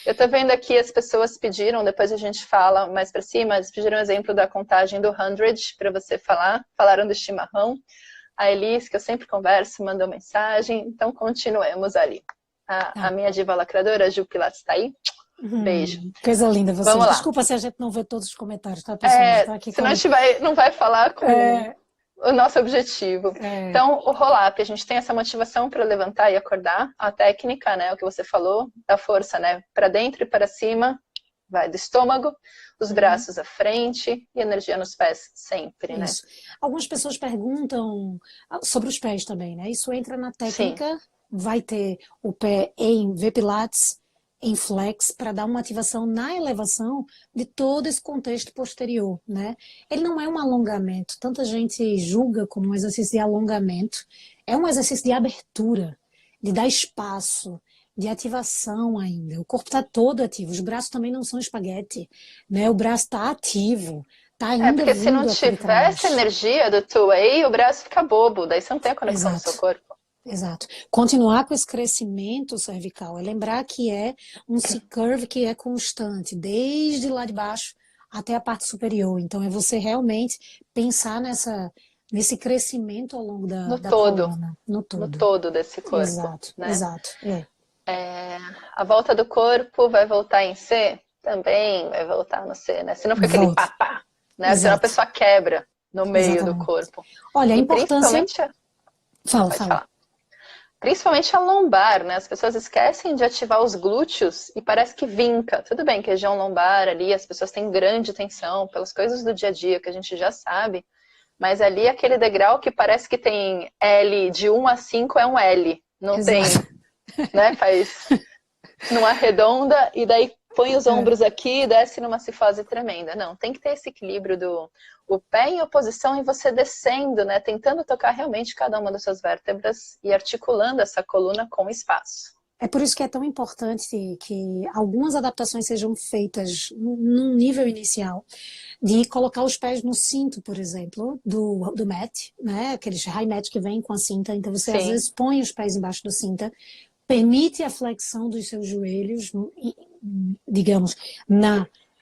A: Eu tô vendo aqui, as pessoas pediram, depois a gente fala mais pra cima, eles pediram um exemplo da contagem do 100 para você falar, falaram do chimarrão. A Elis, que eu sempre converso, mandou mensagem, então continuemos ali. A
B: Tá.
A: minha diva lacradora, a Gil Pilates, tá aí? Beijo.
B: Coisa linda vocês.
A: Vamos lá.
B: Desculpa se a gente não vê todos os comentários, tá, pessoal? A gente tá aqui
A: Senão a
B: com...
A: gente não vai falar com
B: É,
A: o nosso objetivo.
B: é,
A: Então, o roll-up, a gente tem essa motivação para levantar e acordar. A técnica, né, o que você falou, da força, né, para dentro e para cima, vai do estômago, os braços à frente e energia nos pés sempre, né?
B: isso. Algumas pessoas perguntam sobre os pés também, né? Isso entra na
A: Sim,
B: técnica, vai ter o pé em V-Pilates, em flex, para dar uma ativação na elevação de todo esse contexto posterior, né? Ele não é um alongamento, tanta gente julga como um exercício de alongamento, é um exercício de abertura, de dar espaço, de ativação ainda. O corpo está todo ativo, os braços também não são espaguete, né? O braço está ativo, está ainda
A: porque se não
B: vindo aqui de
A: tiver essa
B: trás.
A: energia do two aí, o braço fica bobo, daí você não tem a conexão no seu
B: Exato.
A: corpo.
B: Exato. Continuar com esse crescimento cervical é lembrar que é um C-curve que é constante, desde lá de baixo até a parte superior. Então, é você realmente pensar nesse crescimento ao longo
A: No
B: da
A: todo,
B: coluna, no
A: no
B: todo.
A: todo desse corpo,
B: Exato,
A: né?
B: exato. É.
A: A volta do corpo vai voltar em C? Também vai voltar no C, né? Se não fica aquele
B: Volta.
A: papá, né? Senão a
B: Exato.
A: pessoa quebra no meio do
B: Exatamente.
A: corpo.
B: Olha, a
A: E
B: importância...
A: principalmente,
B: Fala,
A: pode
B: fala.
A: falar. Principalmente a lombar, né? As pessoas esquecem de ativar os glúteos e parece que vinca. Tudo bem que região lombar ali, as pessoas têm grande tensão pelas coisas do dia a dia que a gente já sabe, mas ali aquele degrau que parece que tem L de 1 a 5 é um L. Não tem,
B: Exato.
A: né? Faz numa redonda e daí põe os
B: É.
A: ombros aqui e desce numa cifose tremenda. Não, tem que ter esse equilíbrio do o pé em oposição e você descendo, né? Tentando tocar realmente cada uma das suas vértebras e articulando essa coluna com espaço.
B: É por isso que é tão importante que algumas adaptações sejam feitas num nível inicial, de colocar os pés no cinto, por exemplo, do mat, né? Aqueles high mat que vem com a cinta. Então você às
A: Sim,
B: vezes põe os pés embaixo do cinta, permite a flexão dos seus joelhos, digamos,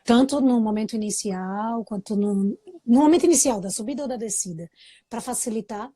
B: tanto no momento inicial quanto no momento inicial da subida ou da descida, para facilitar,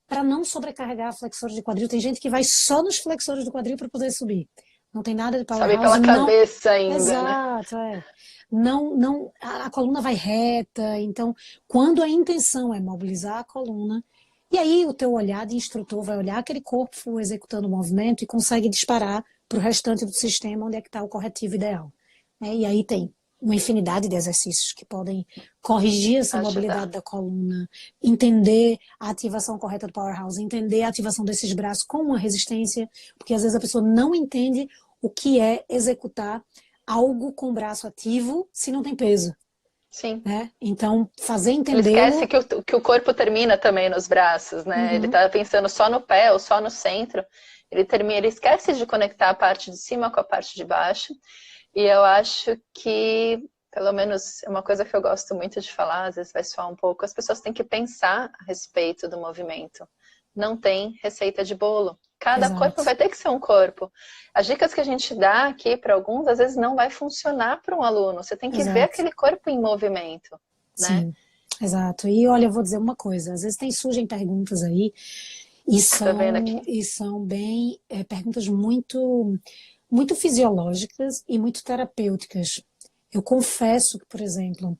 B: para não sobrecarregar flexores de quadril. Tem gente que vai só nos flexores do quadril para poder subir. Não tem nada de
A: sabe
B: powerhouse,
A: pela
B: não.
A: cabeça ainda, né?
B: Exato, é. Não, a coluna vai reta, então, quando a intenção é mobilizar a coluna, e aí o teu olhar de instrutor vai olhar aquele corpo executando o movimento e consegue disparar para o restante do sistema onde é que está o corretivo ideal, né? E aí tem uma infinidade de exercícios que podem corrigir essa mobilidade
A: Ajudar.
B: da coluna, entender a ativação correta do powerhouse, entender a ativação desses braços com uma resistência, porque às vezes a pessoa não entende o que é executar algo com o braço ativo se não tem peso,
A: Sim.
B: né? Então, fazer
A: Ele esquece
B: entendê-lo...
A: que o corpo termina também nos braços, né? Ele
B: Uhum,
A: tá pensando só no pé ou só no centro. Ele esquece de conectar a parte de cima com a parte de baixo. E eu acho que, pelo menos, é uma coisa que eu gosto muito de falar, às vezes vai soar um pouco, as pessoas têm que pensar a respeito do movimento. Não tem receita de bolo. Cada corpo
B: exato,
A: vai ter que ser um corpo. As dicas que a gente dá aqui para alguns, às vezes não vai funcionar para um aluno. Você tem que ver
B: exato.
A: aquele corpo em movimento, né?
B: Sim, exato. E olha, eu vou dizer uma coisa, às vezes surgem perguntas aí
A: Tô vendo aqui.
B: e são bem perguntas muito fisiológicas e muito terapêuticas. Eu confesso que, por exemplo,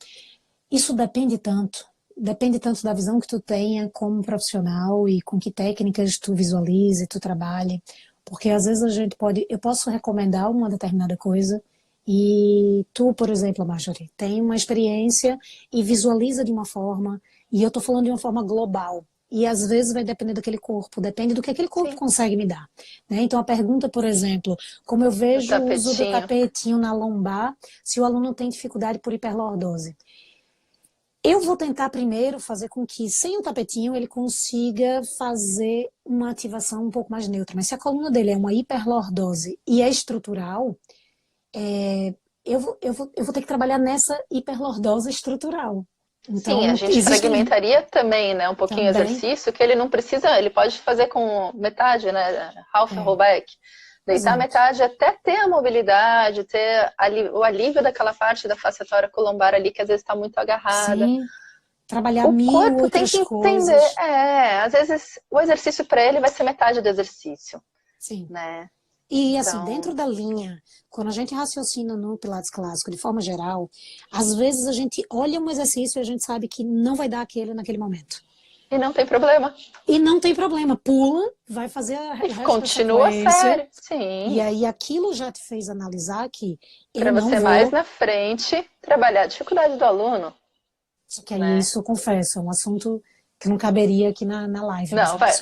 B: isso depende tanto da visão que tu tenha como profissional e com que técnicas tu visualize, tu trabalhe, porque às vezes eu posso recomendar uma determinada coisa e tu, por exemplo, Marjorie, tem uma experiência e visualiza de uma forma, e eu estou falando de uma forma global. E às vezes vai depender daquele corpo, depende do que aquele corpo
A: Sim,
B: consegue me dar, né? Então a pergunta, por exemplo, como eu
A: o
B: vejo o uso do
A: tapetinho.
B: tapetinho na lombar, se o aluno tem dificuldade por hiperlordose. Eu vou tentar primeiro fazer com que, sem o tapetinho, ele consiga fazer uma ativação um pouco mais neutra. Mas se a coluna dele é uma hiperlordose e é estrutural, eu vou ter que trabalhar nessa hiperlordose estrutural.
A: Sim, a
B: Então,
A: gente
B: existem
A: fragmentaria também, né, um pouquinho o
B: também,
A: exercício, que ele não precisa, ele pode fazer com metade, né, half rollback, deitar
B: exato.
A: metade até ter a mobilidade, ter o alívio daquela parte da face lombar ali que às vezes está muito agarrada.
B: Sim, trabalhar
A: O
B: mil
A: corpo tem
B: outras
A: que entender,
B: coisas.
A: às vezes o exercício para ele vai ser metade do exercício,
B: Sim.
A: né?
B: E assim, dentro
A: Então,
B: da linha, quando a gente raciocina no Pilates clássico de forma geral, às vezes a gente olha um exercício e a gente sabe que não vai dar aquele naquele momento.
A: e não tem problema.
B: E não tem problema, pula, vai fazer
A: E
B: o resto da
A: continua
B: sequência,
A: sério,
B: e
A: sim,
B: aí aquilo já te fez analisar que eu
A: para
B: não
A: você mais
B: vou.
A: na frente trabalhar a dificuldade do aluno,
B: Só que aí
A: né?
B: isso, eu confesso, é um assunto que não caberia aqui na live, mas
A: Não, vai.
B: é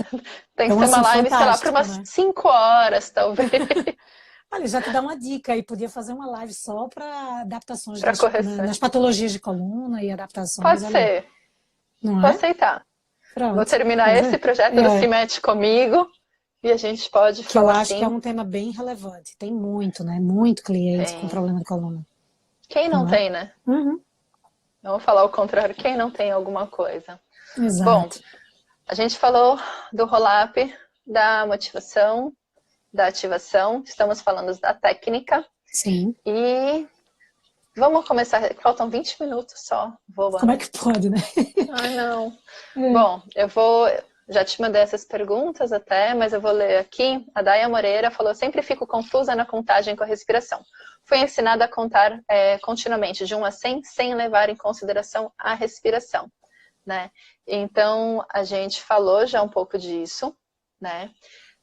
A: Tem que
B: um
A: ser uma
B: assunto
A: live, sei lá, para
B: fantástico,
A: umas
B: né?
A: 5 horas, talvez,
B: Olha, já te dá uma dica aí, podia fazer uma live só para adaptações
A: para correção.
B: nas patologias de coluna e adaptações,
A: Pode
B: olha aí,
A: ser,
B: não
A: vou
B: é?
A: aceitar. Vou
B: Pronto,
A: terminar
B: quer
A: esse
B: ver?
A: projeto do Cimete comigo e a gente pode
B: Que eu
A: falar
B: acho que é
A: assim.
B: um tema bem relevante. Tem muito, né? Muito cliente com
A: Tem.
B: problema de coluna,
A: Quem não
B: não é?
A: tem, né?
B: Uhum,
A: Vamos falar o contrário, quem não tem alguma coisa. Bom,
B: exato.
A: a gente falou do roll-up, da motivação, da ativação, estamos falando da técnica
B: Sim.
A: e vamos começar. Faltam 20 minutos só,
B: Como é
A: voando.
B: que pode, né?
A: Ai, não.
B: É.
A: Bom, eu vou. já te mandei essas perguntas até, mas eu vou ler aqui. A Daya Moreira falou, sempre fico confusa na contagem com a respiração. Fui ensinada a contar continuamente de 1 a 100 sem levar em consideração a respiração, né? Então, a gente falou já um pouco disso, né?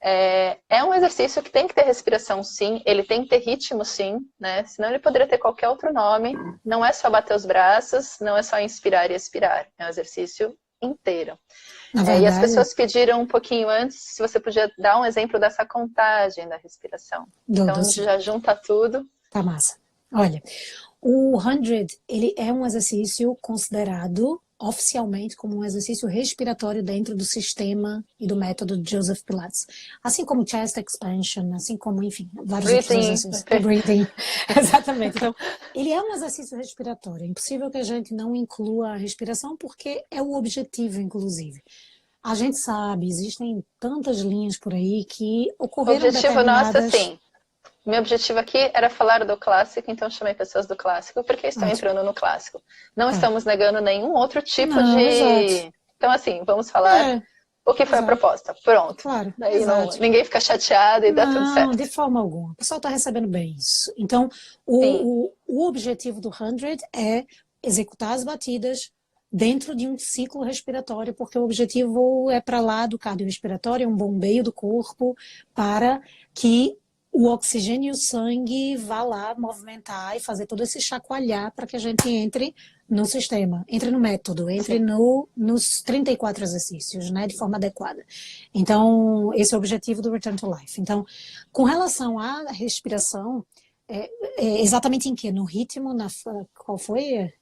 A: É um exercício que tem que ter respiração, sim. Ele tem que ter ritmo, sim, né? Senão ele poderia ter qualquer outro nome. Não é só bater os braços, não é só inspirar e expirar. É um exercício inteiro. E as pessoas pediram um pouquinho antes se você podia dar um exemplo dessa contagem da respiração. Então, já junta tudo.
B: Tá massa. Olha, o 100, ele é um exercício considerado oficialmente como um exercício respiratório dentro do sistema e do método de Joseph Pilates. Assim como chest expansion, assim como, enfim, vários outros exercícios. Breathing. Exatamente. Então, ele é um exercício respiratório. É impossível que a gente não inclua a respiração porque é o objetivo, inclusive. A gente sabe, existem tantas linhas por aí que ocorreram determinadas...
A: O objetivo nosso, sim. Meu objetivo aqui era falar do clássico, então chamei pessoas do clássico, porque estão entrando no clássico. Não estamos negando nenhum outro tipo de... Exato. Então, assim, vamos falar o que foi a proposta. Pronto.
B: Claro,
A: daí ninguém fica chateado e dá tudo certo.
B: Não, de forma alguma. O pessoal está recebendo bem isso. Então, o objetivo do 100 é executar as batidas dentro de um ciclo respiratório, porque o objetivo é para lá do cardiorrespiratório, um bombeio do corpo para que o oxigênio e o sangue vá lá movimentar e fazer todo esse chacoalhar para que a gente entre no sistema, entre no método, entre nos 34 exercícios, né, de forma adequada. Então, esse é o objetivo do Return to Life. Então, com relação à respiração, exatamente em que? No ritmo, qual foi?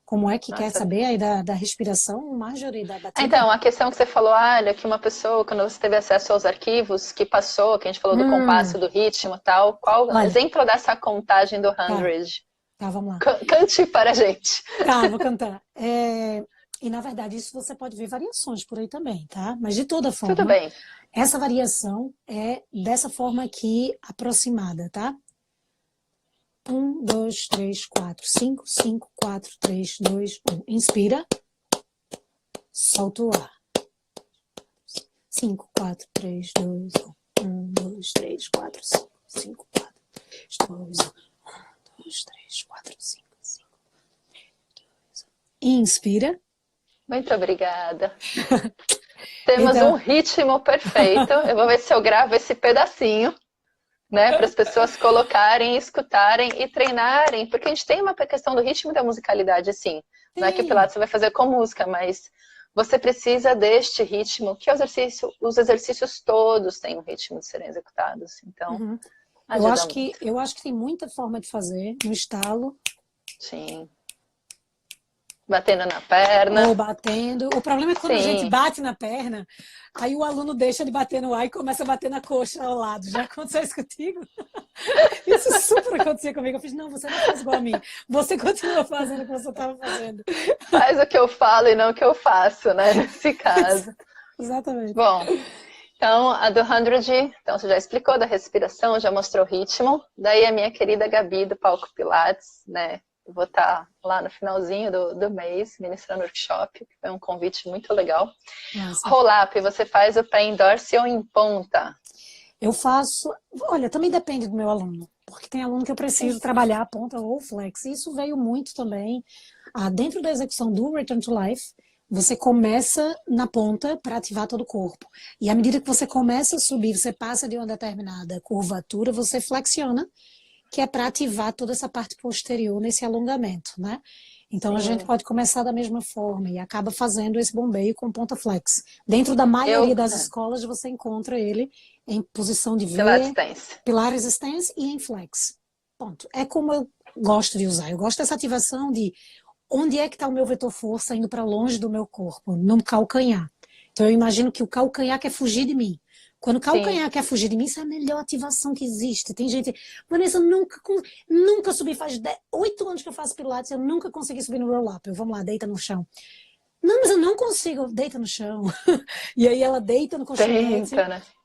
B: Como é que quer saber aí da respiração, Marjorie?
A: Então, a questão que você falou, olha, que uma pessoa, quando você teve acesso aos arquivos, que passou, que a gente falou do compasso, do ritmo e tal, qual exemplo dessa contagem do 100?
B: Tá, vamos lá.
A: Cante para a gente.
B: Tá, vou cantar. E, na verdade, isso você pode ver variações por aí também, tá? Mas, de toda forma,
A: tudo bem.
B: Essa variação é dessa forma aqui, aproximada, tá? 1, 2, 3, 4, 5, 5, 4, 3, 2, 1. Inspira. Solta o ar. 5, 4, 3, 2, 1. 1, 2, 3, 4, 5, 5, 4, 3, 2, 1. 1, 2, 3, 4, 5, 5, 2, 1. Inspira.
A: Muito obrigada. Temos um ritmo perfeito. Eu vou ver se eu gravo esse pedacinho, né, para as pessoas colocarem, escutarem e treinarem, porque a gente tem uma questão do ritmo e da musicalidade, sim. Não é que o Pilates você vai fazer com música, mas você precisa deste ritmo, que os exercícios todos têm um ritmo de serem executados. Então,
B: eu acho que tem muita forma de fazer, no estalo.
A: Sim. Batendo na perna.
B: Ou batendo. O problema é quando a gente bate na perna, aí o aluno deixa de bater no ar e começa a bater na coxa ao lado. Já aconteceu isso contigo? Isso super acontecia comigo. Eu fiz, não, você não faz igual a mim. Você continua fazendo o que você estava fazendo.
A: Faz o que eu falo e não o que eu faço, né? Nesse caso.
B: Exatamente.
A: Bom, então a do 100, então você já explicou da respiração, já mostrou o ritmo. Daí a minha querida Gabi do Palco Pilates, né? Eu vou estar lá no finalzinho do mês, ministrando workshop, que foi um convite muito legal. Roll-up, você faz o pé em dorse ou em ponta?
B: Eu faço... Olha, também depende do meu aluno, porque tem aluno que eu preciso trabalhar a ponta ou flex. Isso veio muito também. Dentro da execução do Return to Life, você começa na ponta para ativar todo o corpo. E à medida que você começa a subir, você passa de uma determinada curvatura, você flexiona, que é para ativar toda essa parte posterior nesse alongamento, né? Então a gente pode começar da mesma forma e acaba fazendo esse bombeio com ponta flex. Dentro da maioria das escolas você encontra ele em posição de V, Pilates Stance e em flex. Ponto. É como eu gosto de usar. Eu gosto dessa ativação de onde é que está o meu vetor força indo para longe do meu corpo, no calcanhar. Então eu imagino que o calcanhar quer fugir de mim. Quando o calcanhar quer fugir de mim, isso é a melhor ativação que existe. Tem gente, Vanessa, nunca subi, faz 8 anos que eu faço pilates, eu nunca consegui subir no roll-up. Vamos lá, deita no chão. Não, mas eu não consigo, deita no chão. E aí ela deita no colchonete,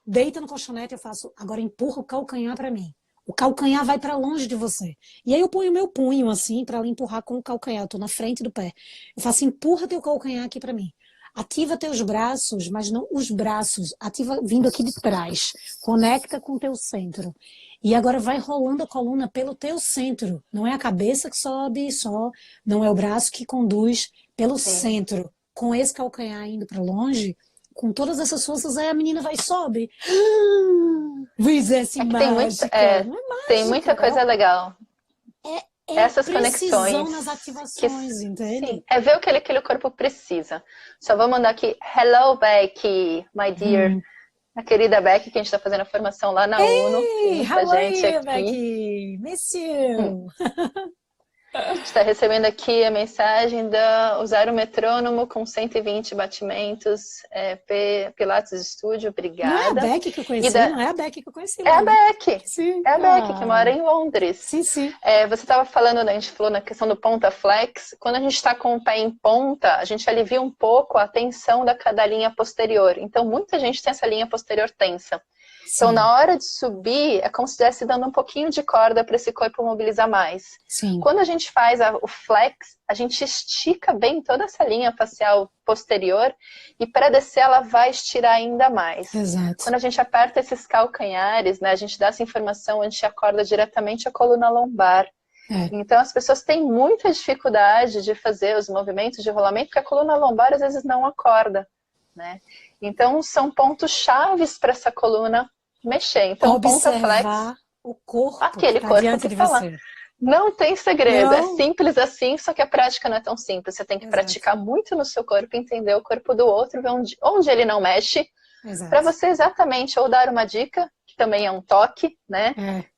B: deita no colchonete, eu faço, agora empurra o calcanhar para mim. O calcanhar vai para longe de você. E aí eu ponho o meu punho assim, para ela empurrar com o calcanhar, eu tô na frente do pé. Eu faço, empurra teu calcanhar aqui para mim. Ativa teus braços, mas não os braços. Ativa vindo aqui de trás. Conecta com o teu centro. E agora vai rolando a coluna pelo teu centro. Não é a cabeça que sobe só, não é o braço que conduz pelo centro. Com esse calcanhar indo para longe, com todas essas forças, aí a menina vai e sobe. Exerce mágica. Não é mágica,
A: tem muita coisa legal. Essas
B: precisão
A: conexões
B: nas ativações, entende?
A: Sim, é ver o que aquele corpo precisa. Só vou mandar aqui, hello Becky, my dear. A querida Becky, que a gente está fazendo a formação lá na UNO.
B: Hey, how are
A: gente
B: you,
A: aqui.
B: Becky? Miss you.
A: A gente está recebendo aqui a mensagem da usar o metrônomo com 120 batimentos, Pilates Studio, obrigada.
B: Não é a Becky que eu conheci, não é a Becky que eu conheci.
A: É a Becky,
B: sim.
A: É a Becky, que mora em Londres.
B: Sim, sim.
A: Você estava falando, a gente falou na questão do ponta flex, quando a gente está com o pé em ponta, a gente alivia um pouco a tensão da linha posterior. Então, muita gente tem essa linha posterior tensa. Sim. Então, na hora de subir, é como se estivesse dando um pouquinho de corda para esse corpo mobilizar mais.
B: Sim.
A: Quando a gente faz o flex, a gente estica bem toda essa linha facial posterior e para descer ela vai estirar ainda mais.
B: Exato.
A: Quando a gente aperta esses calcanhares, né, a gente dá essa informação, a gente acorda diretamente a coluna lombar. Então, as pessoas têm muita dificuldade de fazer os movimentos de rolamento, porque a coluna lombar às vezes não acorda, né? Então, são pontos chaves para essa coluna mexer. Então, ponta flex,
B: o corpo
A: aquele
B: que tá
A: corpo
B: diante de você.
A: Não tem segredo,
B: não.
A: É simples assim, só que a prática não é tão simples. Você tem que praticar muito no seu corpo, entender o corpo do outro, ver onde ele não mexe, para você exatamente ou dar uma dica, que também é um toque, né?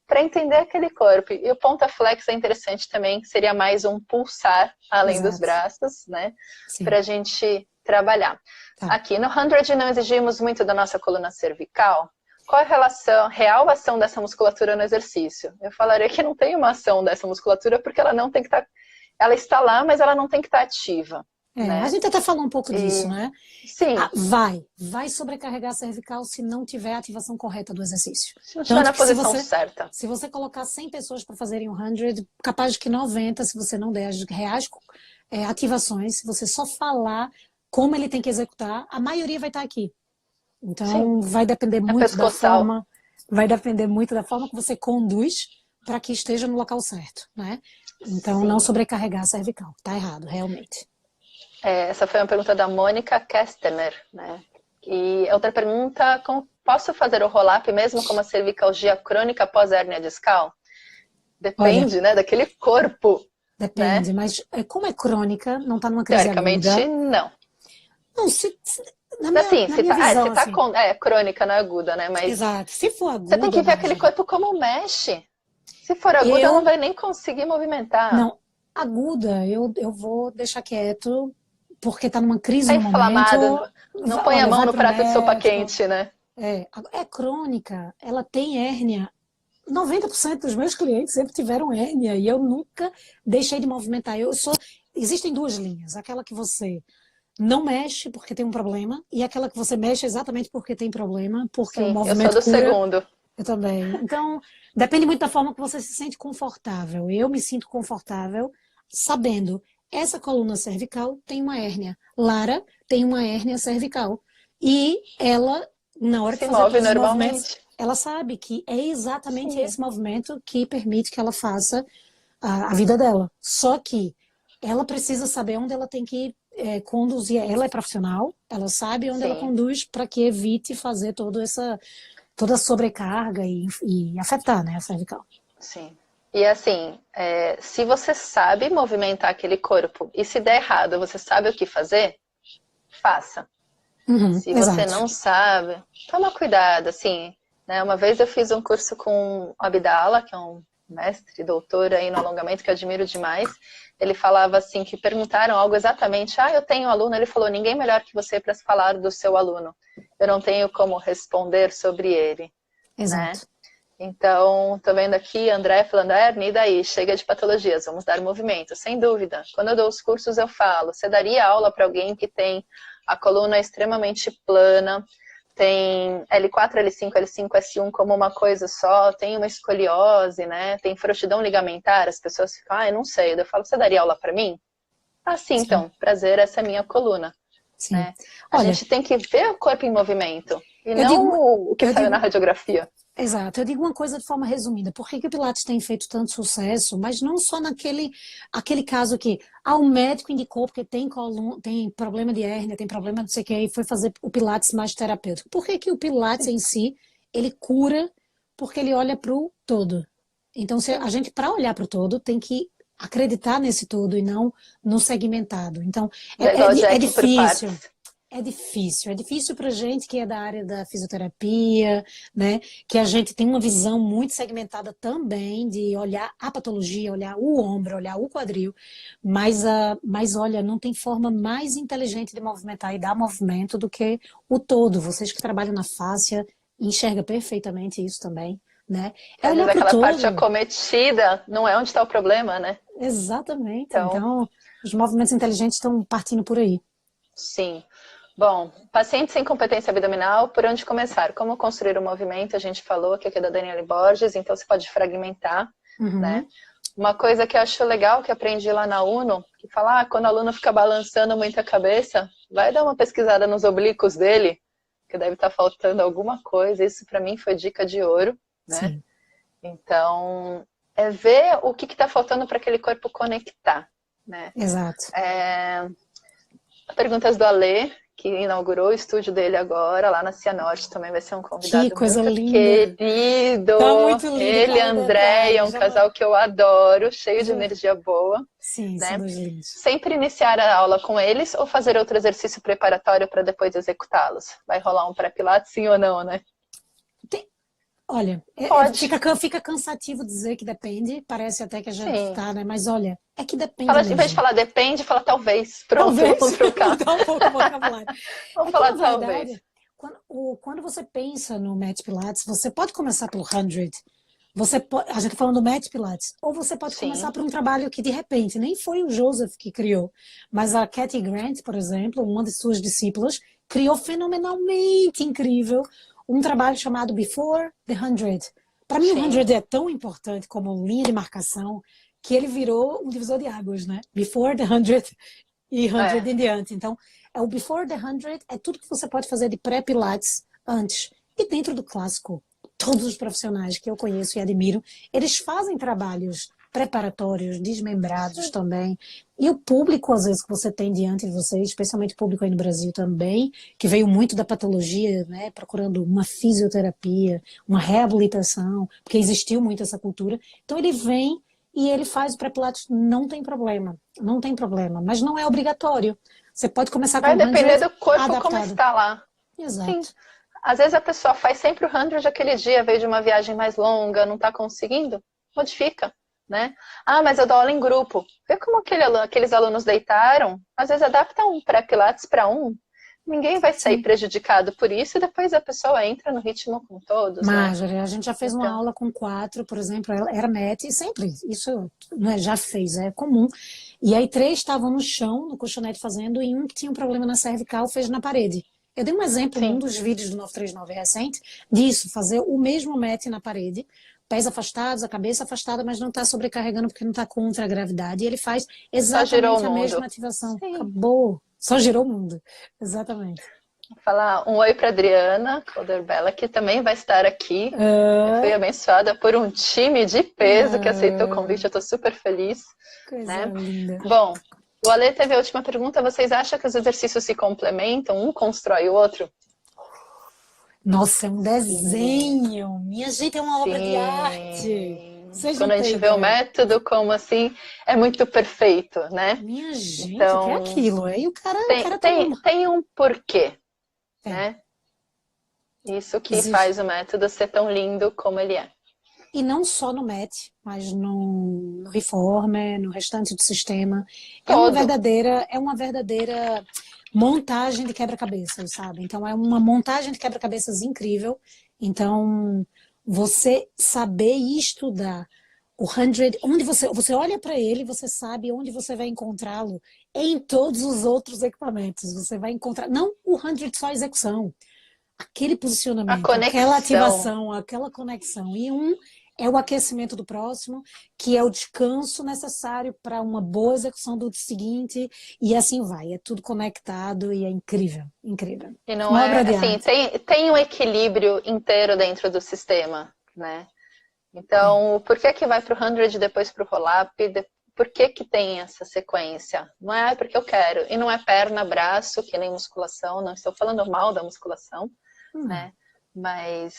A: Para entender aquele corpo. E o ponta flex é interessante também, que seria mais um pulsar além dos braços, né? Para a gente trabalhar. Aqui no 100 não exigimos muito da nossa coluna cervical. Qual é a real ação dessa musculatura no exercício? Eu falaria que não tem uma ação dessa musculatura porque ela não tem que estar... Ela está lá, mas ela não tem que estar ativa. Né?
B: A gente até falou um pouco disso, né?
A: Sim.
B: Vai sobrecarregar a cervical se não tiver a ativação correta do exercício.
A: Se não estiver na posição certa.
B: Se você colocar 100 pessoas para fazerem um 100, capaz de que 90, se você não der as reais ativações, se você só falar como ele tem que executar, a maioria vai estar aqui. Então, vai depender muito da forma, que você conduz para que esteja no local certo, né? Então, não sobrecarregar a cervical. Tá errado, realmente.
A: Essa foi uma pergunta da Mônica Kestener, né? E outra pergunta, posso fazer o roll-up mesmo com uma cervicalgia crônica após hérnia discal? Depende, né, daquele corpo.
B: Depende, né? Mas como é crônica, não está numa crise aguda.
A: Teoricamente, não.
B: Não, na minha visão,
A: crônica, não é aguda, né? Mas
B: exato. Se for aguda,
A: você tem que ver aquele corpo como mexe. Se for aguda, não vai nem conseguir movimentar.
B: Não, aguda, eu vou deixar quieto, porque tá numa crise no momento.
A: Não põe a mão no prato de sopa quente, né?
B: É crônica, ela tem hérnia. 90% dos meus clientes sempre tiveram hérnia e eu nunca deixei de movimentar. Existem duas linhas, aquela que você não mexe porque tem um problema e aquela que você mexe exatamente porque tem problema, porque o movimento
A: eu sou do segundo.
B: Eu também. Então, depende muito da forma que você se sente confortável. Eu me sinto confortável sabendo, essa coluna cervical tem uma hérnia. Lara tem uma hérnia cervical. E ela, na hora de fazer os movimentos, ela sabe que é exatamente esse movimento que permite que ela faça a vida dela. Só que ela precisa saber onde ela tem que conduzir. Ela é profissional, ela sabe onde ela conduz para que evite fazer toda a sobrecarga e afetar, né, a cervical.
A: Sim. E assim, se você sabe movimentar aquele corpo e se der errado, você sabe o que fazer, faça. Se você não sabe, toma cuidado, assim, né? Uma vez eu fiz um curso com o Abdala, que é um mestre, doutor aí no alongamento, que eu admiro demais. Ele falava assim, que perguntaram algo exatamente, eu tenho um aluno, ele falou, ninguém melhor que você para falar do seu aluno. Eu não tenho como responder sobre ele.
B: Exato.
A: Né? Então, tô vendo aqui, André falando, e daí? Chega de patologias, vamos dar movimento. Sem dúvida. Quando eu dou os cursos, eu falo, você daria aula para alguém que tem a coluna extremamente plana, tem L4, L5, L5, S1 como uma coisa só, tem uma escoliose, né? Tem frouxidão ligamentar, as pessoas ficam, eu não sei. Eu falo, você daria aula para mim? Sim, então, prazer, essa é a minha coluna.
B: sim.
A: A
B: Olha,
A: gente tem que ver o corpo em movimento e
B: eu
A: não
B: digo,
A: o que
B: eu
A: saiu na
B: digo,
A: radiografia.
B: exato, eu digo uma coisa de forma resumida. Por que que o Pilates tem feito tanto sucesso? Mas não só aquele caso que o médico indicou porque tem problema de hérnia, tem problema não sei o que, e foi fazer o Pilates mais terapêutico. Por que que o Pilates em si, ele cura porque ele olha para o todo? Então, se a
A: Sim,
B: gente, para olhar para o todo, tem que acreditar nesse todo e não no segmentado. Então,
A: não é igual
B: é
A: Jack por
B: difícil.
A: partes.
B: É difícil para gente que é da área da fisioterapia, né? Que a gente tem uma visão muito segmentada também de olhar a patologia, olhar o ombro, olhar o quadril, mas olha, não tem forma mais inteligente de movimentar e dar movimento do que o todo. Vocês que trabalham na fáscia enxergam perfeitamente isso também, né?
A: Que
B: É
A: às
B: olhar
A: vezes
B: para o
A: aquela parte
B: todo.
A: acometida não é onde está o problema, né?
B: Exatamente.
A: Então,
B: Então, os movimentos inteligentes estão partindo por aí.
A: sim. Bom, paciente sem competência abdominal, por onde começar? Como construir o movimento? A gente falou que aqui é da Daniele Borges, então você pode fragmentar, né?
B: Uhum.
A: Uma coisa que eu acho legal que aprendi lá na UNO, que fala, quando o aluno fica balançando muito a cabeça, vai dar uma pesquisada nos oblíquos dele, que deve estar faltando alguma coisa. Isso para mim foi dica de ouro, né?
B: Sim,
A: Então, é ver o que está faltando para aquele corpo conectar, né?
B: exato.
A: Perguntas do Alê, que inaugurou o estúdio dele agora, lá na Cianorte, também vai ser um
B: Que
A: convidado
B: coisa
A: muito
B: linda.
A: querido.
B: Tá muito lindo,
A: Ele e a
B: cada
A: Andréia,
B: detalhe.
A: um casal que eu adoro, cheio de
B: Já...
A: energia boa,
B: Sim, são
A: né?
B: dois lindos.
A: Sempre iniciar a aula com eles ou fazer outro exercício preparatório para depois executá-los? Vai rolar um pré-pilates, sim ou não, né?
B: Tem- Olha,
A: Pode,
B: fica cansativo dizer que depende, parece até que a gente
A: sim.
B: tá, né? Mas olha, é que depende
A: Fala, em vez de
B: mesmo.
A: falar depende, fala talvez. Pronto,
B: Talvez
A: vamos trocar.
B: mudar um pouco o vocabulário.
A: Vamos
B: É que, na
A: falar talvez.
B: verdade, quando você pensa no Mat Pilates, você pode começar pelo 100. A gente tá falando do Mat Pilates. Ou você pode começar
A: Sim,
B: por um trabalho que, de repente, nem foi o Joseph que criou, mas a Kathy Grant, por exemplo, uma de suas discípulas, criou fenomenalmente incrível um trabalho chamado Before the 100. Para mim, o
A: sim.
B: 100 é tão importante como linha de marcação que ele virou um divisor de águas, né? Before the 100 e 100
A: É.
B: em diante. Então, o Before the 100 é tudo que você pode fazer de pré-pilates antes. E dentro do clássico, todos os profissionais que eu conheço e admiro, eles fazem trabalhos preparatórios, desmembrados também. E o público, às vezes, que você tem diante de você, especialmente o público aí no Brasil também, que veio muito da patologia, né, procurando uma fisioterapia, uma reabilitação, porque existiu muito essa cultura. Então ele vem e ele faz o pré-pilates, não tem problema, não tem problema, mas não é obrigatório. Você pode começar com
A: Vai
B: o
A: depender
B: 100
A: do corpo como
B: adaptado.
A: está lá. Sim.
B: Exato.
A: Às vezes a pessoa faz sempre o 100 aquele dia, veio de uma viagem mais longa, não está conseguindo, modifica, né? Mas eu dou aula em grupo. Vê como aqueles alunos deitaram. Às vezes adapta um pré-pilates para um. Ninguém vai sair
B: Sim.
A: prejudicado por isso e depois a pessoa entra no ritmo com todos, né?
B: Marjorie, a gente já fez uma
A: Então,
B: aula com 4, por exemplo, ela era MET, e sempre, isso não é, já fez, é comum. E aí 3 estavam no chão, no colchonete fazendo, e um que tinha um problema na cervical fez na parede. Eu dei um exemplo num
A: sim.
B: dos vídeos do 939 recente, disso, fazer o mesmo MET na parede, pés afastados, a cabeça afastada, mas não está sobrecarregando porque não está contra a gravidade. E ele faz
A: Só girou o
B: exatamente a
A: mundo.
B: mesma ativação.
A: Sim.
B: Acabou. Só girou o mundo. Exatamente.
A: Vou falar um oi para Adriana Calderbella, que também vai estar aqui. Eu fui
B: Ah,
A: abençoada por um time de peso que aceitou o
B: ah,
A: convite, eu estou super feliz,
B: coisa
A: né?
B: linda.
A: Bom, o Ale teve a última pergunta. Vocês acham que os exercícios se complementam? Um constrói o outro?
B: Nossa, é um
A: Sim,
B: desenho. Minha gente, é uma obra de arte.
A: sim.
B: Vocês
A: Quando
B: não
A: a
B: têm
A: gente vê o
B: ideia.
A: método como assim, é muito perfeito, né?
B: Minha gente, o que é
A: Então,
B: aquilo? Aí o cara tem uma.
A: tem um porquê,
B: Tem.
A: né? Isso que
B: Existe.
A: faz o método ser tão lindo como ele é.
B: E não só no MET, mas no Reformer, no restante do sistema.
A: Todo.
B: É uma verdadeira montagem de quebra-cabeças, sabe? Então é uma montagem de quebra-cabeças incrível. Então, você saber e estudar o 100, onde você olha para ele, você sabe onde você vai encontrá-lo em todos os outros equipamentos. Você vai encontrar, não o 100 só a execução, aquele
A: A
B: posicionamento, aquela
A: conexão.
B: ativação, aquela conexão. é o aquecimento do próximo, que é o descanso necessário para uma boa execução do seguinte, e assim vai. É tudo conectado e é incrível, incrível.
A: E não
B: Uma obra
A: é,
B: de
A: assim,
B: arte.
A: tem um equilíbrio inteiro dentro do sistema, né? Então, por que que vai para o 100 e depois para o roll-up? Por que que tem essa sequência? Não é porque eu quero. E não é perna, braço, que nem musculação. Não estou falando mal da musculação, né? Mas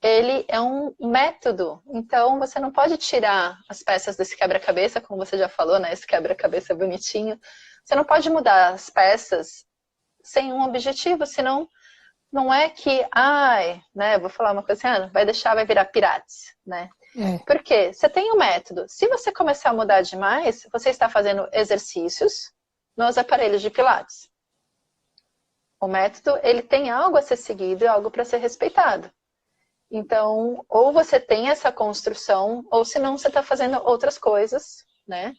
A: ele é um método. Então, você não pode tirar as peças desse quebra-cabeça, como você já falou, né? Esse quebra-cabeça bonitinho. Você não pode mudar as peças sem um objetivo, senão não é que, ai, né, vou falar uma coisa assim, vai deixar, vai virar pirates, né?
B: É,
A: Porque você tem um método. Se você começar a mudar demais, você está fazendo exercícios nos aparelhos de pilates. O método, ele tem algo a ser seguido e algo para ser respeitado. Então, ou você tem essa construção, ou senão você está fazendo outras coisas, né?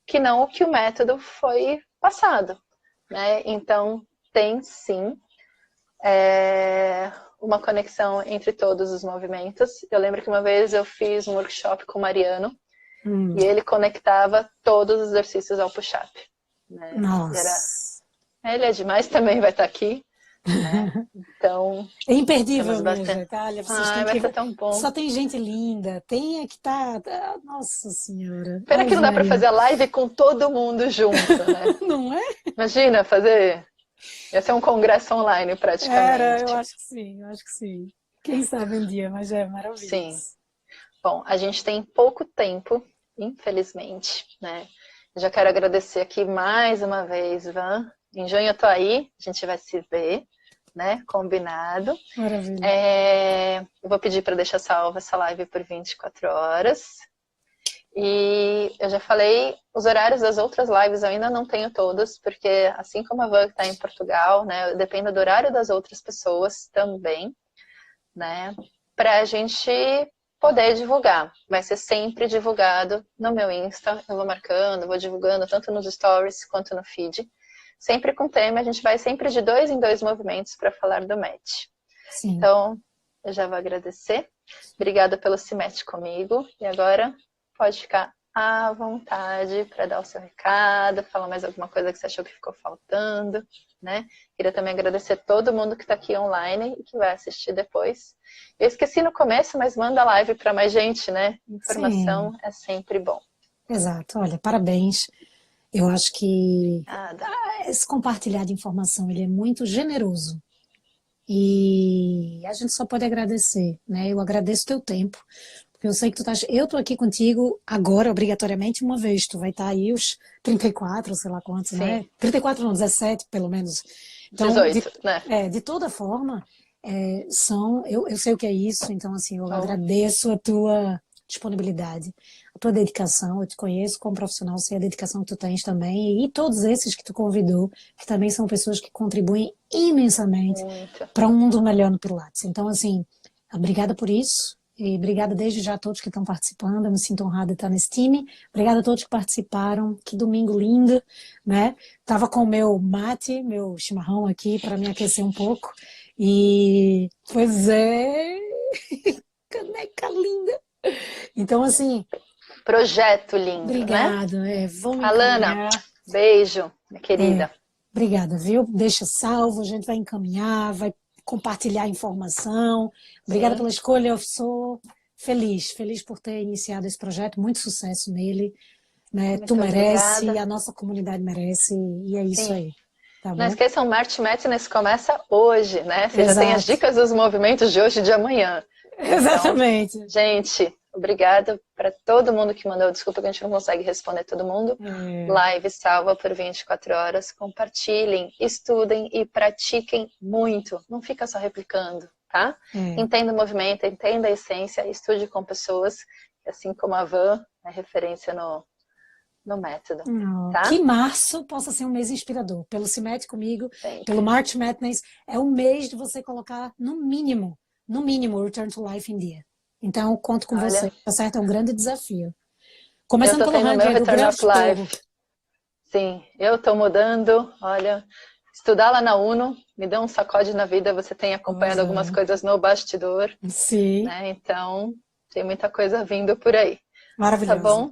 A: Que não o que o método foi passado, né? Então, tem sim uma conexão entre todos os movimentos. Eu lembro que uma vez eu fiz um workshop com o Mariano e ele conectava todos os exercícios ao push-up. Né?
B: nossa.
A: Ele é demais, também vai estar aqui. Né? Então,
B: É imperdível,
A: temos
B: minha
A: bastante.
B: gente. Olha, vocês têm
A: Vai
B: que
A: ser
B: ver.
A: tão bom.
B: Só tem gente linda. Tem é que Nossa Senhora.
A: Pena que
B: Ave
A: não dá para
B: Maria.
A: fazer a live com todo mundo junto, né?
B: Não é?
A: Imagina fazer. Ia ser um congresso online
B: Era, eu
A: praticamente.
B: acho que sim, eu acho que sim. Quem sabe um dia, mas é
A: Sim.
B: maravilhoso.
A: Bom, a gente tem pouco tempo, infelizmente, né? Já quero agradecer aqui mais uma vez, Van. Em junho eu tô aí, a gente vai se ver, né? Combinado.
B: Maravilha.
A: Eu vou pedir para deixar salva essa live por 24 horas. E eu já falei, os horários das outras lives eu ainda não tenho todos, porque assim como a Van está em Portugal, né? Eu dependo do horário das outras pessoas também, né? Para a gente poder divulgar. Vai ser sempre divulgado no meu Insta, eu vou marcando, vou divulgando tanto nos stories quanto no feed. Sempre com tema, a gente vai sempre de 2 em 2 movimentos para falar do match.
B: Sim.
A: Então, eu já vou agradecer. Obrigada pelo se match comigo. E agora, pode ficar à vontade para dar o seu recado, falar mais alguma coisa que você achou que ficou faltando, né? Queria também agradecer todo mundo que está aqui online e que vai assistir depois. Eu esqueci no começo, mas manda live para mais gente, né? Informação é sempre bom.
B: Exato. Olha, parabéns. Eu acho que
A: Nada.
B: esse compartilhar de informação, ele é muito generoso. E a gente só pode agradecer, né? Eu agradeço o teu tempo, porque eu sei que eu tô aqui contigo agora, obrigatoriamente, uma vez. Tu vai estar aí os 34, sei lá quantos, né?
A: Sim.
B: 34 não, 17 pelo menos. Então,
A: 18, né?
B: de toda forma, eu sei o que é isso, então assim, eu
A: Oh.
B: agradeço a tua disponibilidade, a tua dedicação. Eu te conheço como profissional, sei a dedicação que tu tens também, e todos esses que tu convidou, que também são pessoas que contribuem imensamente para um mundo melhor no Pilates. Então, assim, obrigada por isso. E obrigada desde já a todos que estão participando. Eu me sinto honrada de estar nesse time. Obrigada a todos que participaram. Que domingo lindo, né? Tava com o meu mate, meu chimarrão aqui para me aquecer um pouco. E, pois é, caneca linda. Então, assim...
A: Projeto lindo,
B: obrigado,
A: né?
B: Vamos
A: Alana,
B: encaminhar.
A: beijo, minha querida.
B: Obrigada, viu? Deixa salvo, a gente vai encaminhar, vai compartilhar informação. Obrigada pela escolha, eu sou feliz por ter iniciado esse projeto, muito sucesso nele, né? Tu merece,
A: obrigada.
B: A nossa comunidade merece, e é isso aí. Tá bom?
A: Não esqueçam, o March Madness começa hoje, né? Você já tem as dicas dos movimentos de hoje e de amanhã.
B: Exatamente.
A: Então, gente, obrigada para todo mundo que mandou. Desculpa que a gente não consegue responder todo mundo. Live salva por 24 horas. Compartilhem, estudem e pratiquem muito. Não fica só replicando, tá? Entenda o movimento, entenda a essência, estude com pessoas, assim como a Van, é referência no método. Tá?
B: Que março possa ser um mês inspirador. Pelo Se Mete Comigo, pelo March Madness, é um mês de você colocar no mínimo, Return to Life em dia. Então, conto com você, tá certo? É um grande desafio. Começando pelo 100, do grande esporro.
A: Sim, eu tô mudando, olha, estudar lá na UNO me deu um sacode na vida, você tem acompanhado algumas coisas no bastidor.
B: Sim.
A: Né? Então, Tem muita coisa vindo por aí.
B: Maravilhoso.
A: Tá bom?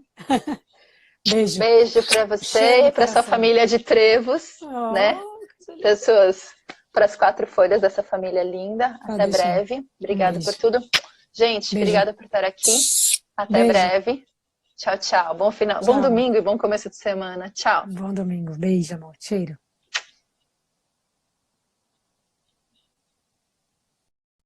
B: Beijo.
A: Beijo para você e para sua família de trevos, né? Para as 4 folhas dessa família linda. Até breve. Obrigada por tudo. Gente, obrigada por estar aqui. Até breve. Tchau, tchau. Bom final, bom domingo e bom começo de semana. Tchau.
B: Bom domingo. Beijo, amor. Cheiro.